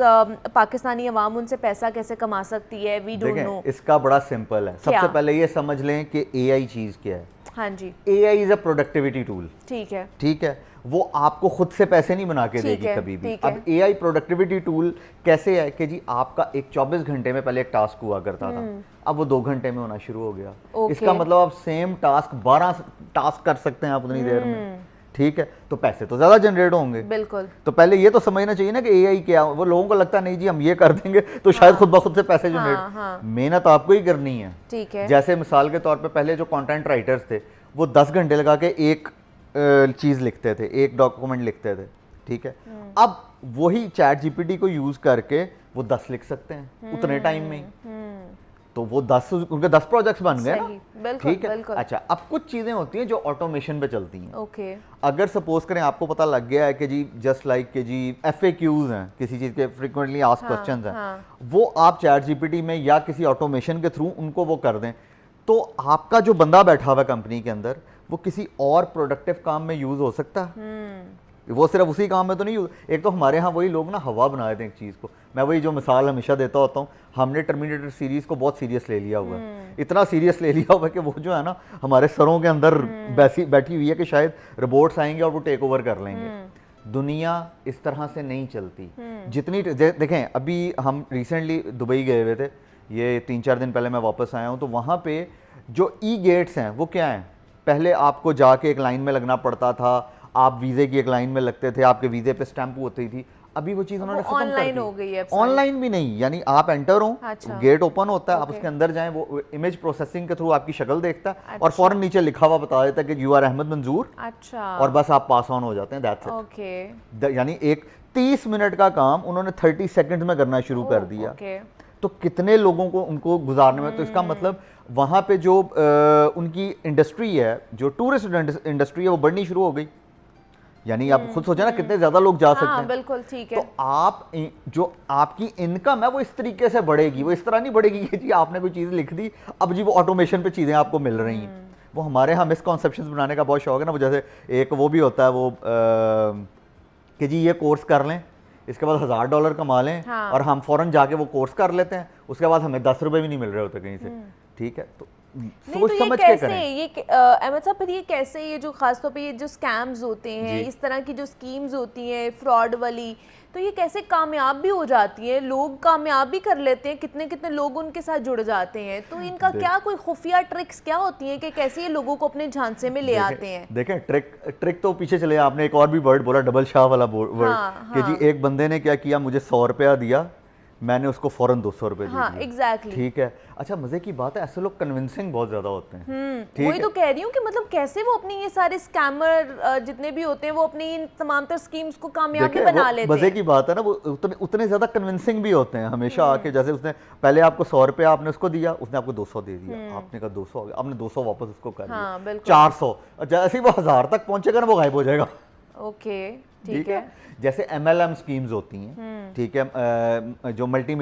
पाकिस्तानी अवाम उनसे पैसा कैसे कमा सकती है? We don't know. देखें, इसका बड़ा सिंपल है। क्या? सबसे पहले ये समझ लें कि AI चीज क्या है। हाँ जी, AI is a productivity tool. ठीक है, ठीक है, वो आपको खुद से पैसे नहीं बना के ठीक देगी है, कभी भी। ठीक है। अब AI प्रोडक्टिविटी टूल कैसे है कि जी आपका एक 24 घंटे में पहले एक टास्क हुआ करता था, अब वो 2 घंटे में होना शुरू हो गया। ओके। इसका मतलब आप सेम टास्क 12 टास्क कर सकते हैं आप उतनी देर में। ठीक है, तो पैसे तो ज्यादा जनरेट होंगे। बिल्कुल। तो पहले ये तो समझना चाहिए ना कि AI क्या है। वो लोगों को लगता है नहीं जी हम ये कर देंगे तो शायद खुद ब खुद से पैसे जनरेट। हाँ। मेहनत आपको ही करनी है। ठीक है। जैसे मिसाल के तौर पे पहले जो कंटेंट राइटर्स थे वो 10 घंटे लगा के एक चीज लिखते थे, एक डॉक्यूमेंट लिखते थे। ठीक है, अब वही चैट GPT को यूज करके वो 10 लिख सकते हैं उतने टाइम में ही। तो वो 10 उनके 10 प्रोजेक्ट्स बन गए ना। सही, बिल्कुल, ठीक है। बिल्कुल। अच्छा, अब कुछ चीजें होती हैं जो ऑटोमेशन पे चलती हैं। ओके, अगर सपोज करें आपको पता लग गया है कि जी जस्ट लाइक कि जी FAQs हैं किसी चीज़ के, फ्रीक्वेंटली आस्क्ड क्वेश्चंस हैं, हाँ। वो आप चैट GPT में या किसी ऑटोमेशन के थ्रू उनको वो कर दें, तो आपका जो बंदा बैठा हुआ है कंपनी के अंदर वो किसी और प्रोडक्टिव काम में यूज़ हो सकता है। वो सिर्फ उसी काम में तो नहीं यूज। एक तो हमारे यहाँ वही लोग ना हवा बना देते हैं एक चीज़ को। मैं वही जो मिसाल हमेशा देता होता हूँ, हमने टर्मिनेटर सीरीज़ को बहुत सीरियस ले लिया हुआ है। इतना सीरियस ले लिया हुआ है कि वो जो है ना हमारे सरों के अंदर बैठी हुई है कि शायद रोबोट्स आएंगे और वो टेक ओवर कर लेंगे। दुनिया इस तरह से नहीं चलती। जितनी देखें, अभी हम रिसेंटली दुबई गए हुए थे, ये 3-4 दिन पहले मैं वापस आया हूँ, तो वहाँ पे जो गेट्स हैं वो क्या हैं, पहले आपको जाके एक लाइन में लगना पड़ता था, आप वीज़े की एक लाइन में लगते थे, आपके वीज़े पे स्टैंप होती थी। अभी वो चीज़ उन्होंने खत्म कर दी। ऑनलाइन हो गई है। ऑनलाइन भी नहीं, यानी आप एंटर हो, अच्छा। गेट ओपन होता है, आप ओके। उसके अंदर जाएं, वो इमेज प्रोसेसिंग के थ्रू आपकी शक्ल देखता है और अच्छा। फौरन नीचे लिखा हुआ बता देता है कि यू आर अहमद मंजूर, अच्छा, और बस आप पास ऑन हो जाते हैं। That's it. ओके, यानी एक 30 मिनट का काम उन्होंने 30 सेकंड्स में करना शुरू कर दिया। ओके, तो कितने लोगों को उनको गुजारने में, तो इसका मतलब वहां पे जो उनकी इंडस्ट्री है, जो टूरिस्ट इंडस्ट्री है, वो बढ़नी शुरू हो गई। यानी आप खुद सोचे ना कितने ज्यादा लोग जा सकते हाँ, हैं। बिल्कुल, ठीक है। तो आप जो आपकी इनकम है वो इस तरीके से बढ़ेगी, वो इस तरह नहीं बढ़ेगी कि जी आपने कोई चीज़ लिख दी, अब जी वो ऑटोमेशन पे चीज़ें आपको मिल रही हैं। वो हमारे यहाँ मिसकॉन्सेप्शंस बनाने का बहुत शौक है ना। वो जैसे एक वो भी होता है वो कि जी ये कोर्स कर लें, इसके बाद $1000 कमा लें, हाँ। और हम फौरन जाके वो कोर्स कर लेते हैं, उसके बाद हमें 10 रुपए भी नहीं मिल रहे होते कहीं से। ठीक है, तो नहीं, सोच तो ये समझ के कैसे, करें। ये अहमद साहब, फिर ये कैसे, ये जो खासतौर पे ये जो स्कैम्स होते हैं, जी। इस तरह की जो स्कीम्स होती हैं फ्रॉड वाली, तो ये कैसे कामयाब भी हो जाती हैं? लोग कामयाब भी कर लेते हैं, कितने कितने लोग उनके साथ जुड़ जाते हैं, तो इनका क्या कोई खुफिया ट्रिक्स क्या होती हैं कि कैसे ये लोगों को अपने झांसे में ले आते हैं? देखें, ट्रिक तो पीछे चले, आपने एक और भी वर्ड बोला, डबल शाह वाला वर्ड, हाँ, कि हाँ। जी एक बंदे ने क्या किया, मुझे 100 रुपया दिया, मैंने उसको फौरन 200 रुपए दे हाँ, दिए। एग्जैक्टली। ठीक है। अच्छा, मजे की बात है, ऐसे लोग कन्विंसिंग बहुत ज्यादा होते हैं। ठीक वही है? तो कह रही हूँ कि मतलब कैसे वो अपनी ये सारे स्कैमर जितने भी होते हैं वो अपनी इन तमाम तर स्कीम्स को कामयाब भी देखिए, बना वो लेते मजे हैं। की बात है ना, वो उतने ज्यादा कन्विंसिंग भी होते हैं हमेशा आके। जैसे उसने पहले आपको 100 रुपया आपने उसको दिया, उसने आपको 200 दे दिया, आपने कहा 200 हो गया, आपने 200 वापस उसको कर दिया, हाँ, बिल्कुल। 400। जैसे ही वो 1000 तक पहुंचेगा ना वो गायब हो जाएगा। ओके, ठीक है। जैसे MLM स्कीम्स होती हैं, ठीक है, जो मल्टी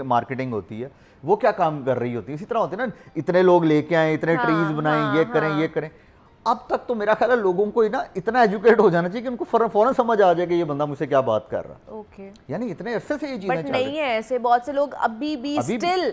मार्केटिंग होती है, वो क्या काम कर रही होती है, इसी तरह होती है ना, इतने लोग लेके आए, इतने हाँ, ट्रीज बनाएं, हाँ, ये करें, हाँ। ये करें। अब तक तो मेरा ख्याल है लोगों को ना इतना एजुकेट हो जाना चाहिए कि उनको फौरन समझ आ जाए कि ये बंदा मुझसे क्या बात कर रहा है। ओके, यानी इतने अरसे से ये चीजें बट नहीं है ऐसे, बहुत से लोग अभी भी स्टिल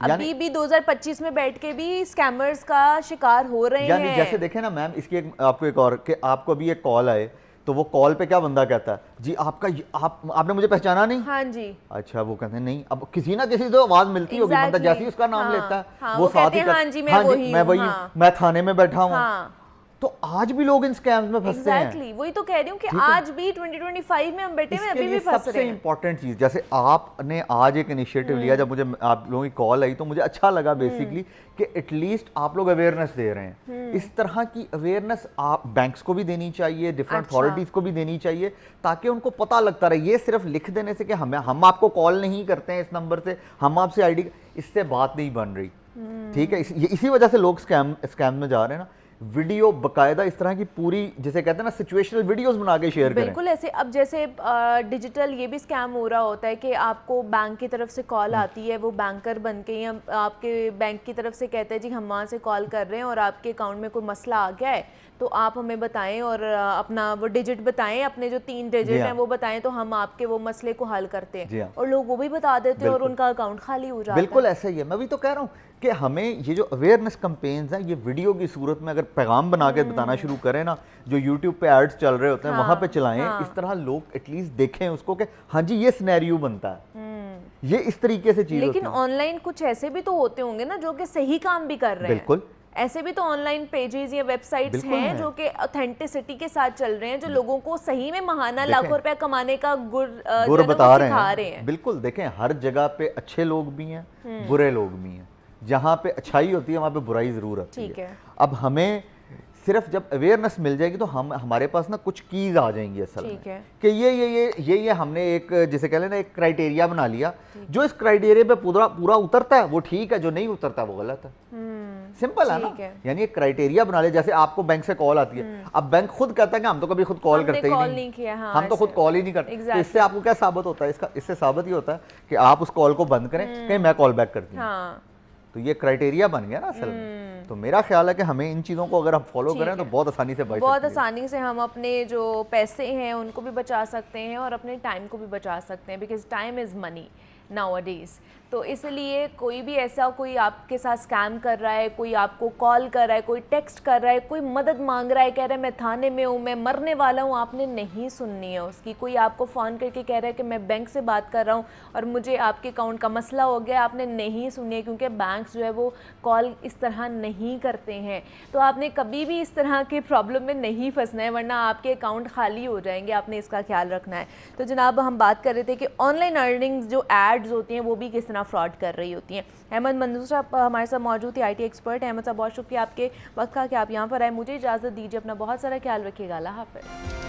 अभी भी 2025 में बैठ के भी स्कैमर्स का शिकार हो रहे हैं। यानी जैसे देखें ना मैम, इसकी आपको एक और कि आपको अभी एक कॉल आए तो वो कॉल पे क्या बंदा कहता है, जी आपने मुझे पहचाना नहीं? हाँ जी। अच्छा, वो कहते हैं नहीं, अब किसी ना किसी तो आवाज मिलती होगी, बंदा जैसे ही उसका नाम लेता है वो साथ ही हाँ जी मैं वही हूँ, मैं थाने में बैठा हूँ। तो आज भी लोग इन स्कैम्स में फंसते हैं। वही तो कह रही हूँ कि आज भी 2025 में हम बैठे में अभी भी फंस रहे हैं। सबसे इंपॉर्टेंट चीज, जैसे आपने आज एक इनिशिएटिव लिया, जब मुझे आप लोगों की कॉल आई तो मुझे अच्छा लगा बेसिकली कि एटलीस्ट आप लोग अवेयरनेस दे रहे हैं। इस तरह की अवेयरनेस आप बैंक्स को भी देनी चाहिए, डिफरेंट अथॉरिटीज को भी देनी चाहिए, ताकि उनको पता लगता रहे। ये सिर्फ लिख देने से कि हम आपको कॉल नहीं करते हैं इस नंबर से, हम आपसे आईडी, इससे बात नहीं बन रही। ठीक है, इसी वजह से लोग स्कैम में जा रहे हैं ना। वीडियो बकायदा इस तरह की पूरी, जिसे कहते हैं ना, सिचुएशनल वीडियोस बना के शेयर करें। बिल्कुल ऐसे। अब जैसे डिजिटल ये भी स्कैम हो रहा होता है कि आपको बैंक की तरफ से कॉल आती है, वो बैंकर बन के या आपके बैंक की तरफ से कहते हैं जी हम वहाँ से कॉल कर रहे हैं और आपके अकाउंट में कोई मसला आ गया है तो आप हमें बताएं और अपना वो डिजिट बताएं, अपने जो 3 डिजिट हैं वो बताएं, तो हम आपके वो मसले को हल करते हैं। और लोग वो भी बता देते हैं और उनका अकाउंट खाली हो जाता है। बिल्कुल ऐसा ही है। मैं भी तो कह रहा हूँ कि हमें ये जो अवेयरनेस कैंपेन्स हैं, ये वीडियो की सूरत में अगर पैगाम बना के बताना शुरू करें ना, जो यूट्यूब पे एड्स चल रहे होते हैं वहां पे चलाएं, इस तरह लोग एटलीस्ट देखें उसको कि हाँ जी ये सिनेरियो बनता है, ये इस तरीके से चीज। लेकिन ऑनलाइन कुछ ऐसे भी तो होते होंगे ना जो कि सही काम भी कर रहे हैं। बिल्कुल ऐसे भी तो ऑनलाइन पेजेस या वेबसाइट्स हैं जो कि ऑथेंटिसिटी के साथ चल रहे हैं, जो लोगों को सही में महाना लाखों रुपया कमाने का गुर बता रहे हैं। बिल्कुल, देखें हर जगह पे अच्छे लोग भी हैं, बुरे लोग भी हैं। जहाँ पे अच्छाई होती है वहाँ पे बुराई जरूर होती है। अब हमें सिर्फ जब अवेयरनेस मिल जाएगी तो हमारे पास ना कुछ कीज आ जाएंगी असल में कि ये हमने एक, जिसे कह लेना, एक क्राइटेरिया बना लिया। जो इस क्राइटेरिया पे पूरा उतरता है वो ठीक है, जो नहीं उतरता वो गलत है। सिंपल है ना। यानी एक क्राइटेरिया बना ले। जैसे आपको बैंक से कॉल आती है, अब बैंक खुद कहता है कि हम तो कभी खुद कॉल करते ही नहीं, हम तो खुद कॉल ही नहीं करते। तो इससे आपको क्या साबित होता है? इससे साबित ही होता है कि आप उस कॉल को बंद करें, कहीं मैं कॉल बैक करती हूँ। तो ये क्राइटेरिया बन गया ना असल में। तो मेरा ख्याल है कि हमें इन चीज़ों को अगर हम फॉलो करें तो बहुत आसानी से हम अपने जो पैसे हैं उनको भी बचा सकते हैं और अपने टाइम को भी बचा सकते हैं, because time is money nowadays. तो इसलिए कोई भी ऐसा, कोई आपके साथ स्कैम कर रहा है, कोई आपको कॉल कर रहा है, कोई टेक्स्ट कर रहा है, कोई मदद मांग रहा है, कह रहा है मैं थाने में हूँ, मैं मरने वाला हूँ, आपने नहीं सुननी है उसकी। कोई आपको फ़ोन करके कह रहा है कि मैं बैंक से बात कर रहा हूँ और मुझे आपके अकाउंट का मसला हो गया, आपने नहीं सुननी है, क्योंकि बैंक जो है वो कॉल इस तरह नहीं करते हैं। तो आपने कभी भी इस तरह के प्रॉब्लम में नहीं फंसना है, वरना आपके अकाउंट खाली हो जाएंगे। आपने इसका ख्याल रखना है। तो जनाब, हम बात कर रहे थे कि ऑनलाइन अर्निंग्स जो एड्स होती हैं वो भी किस तरह फ्रॉड कर रही होती हैं। अहमद मंजूर साहब हमारे साथ मौजूद थे, IT एक्सपर्ट। अहमद साहब, बहुत शुक्रिया आपके वक्त का कि आप यहाँ पर आए। मुझे इजाज़त दीजिए, अपना बहुत सारा ख्याल रखिएगा। अल्लाह हाफ़िज़।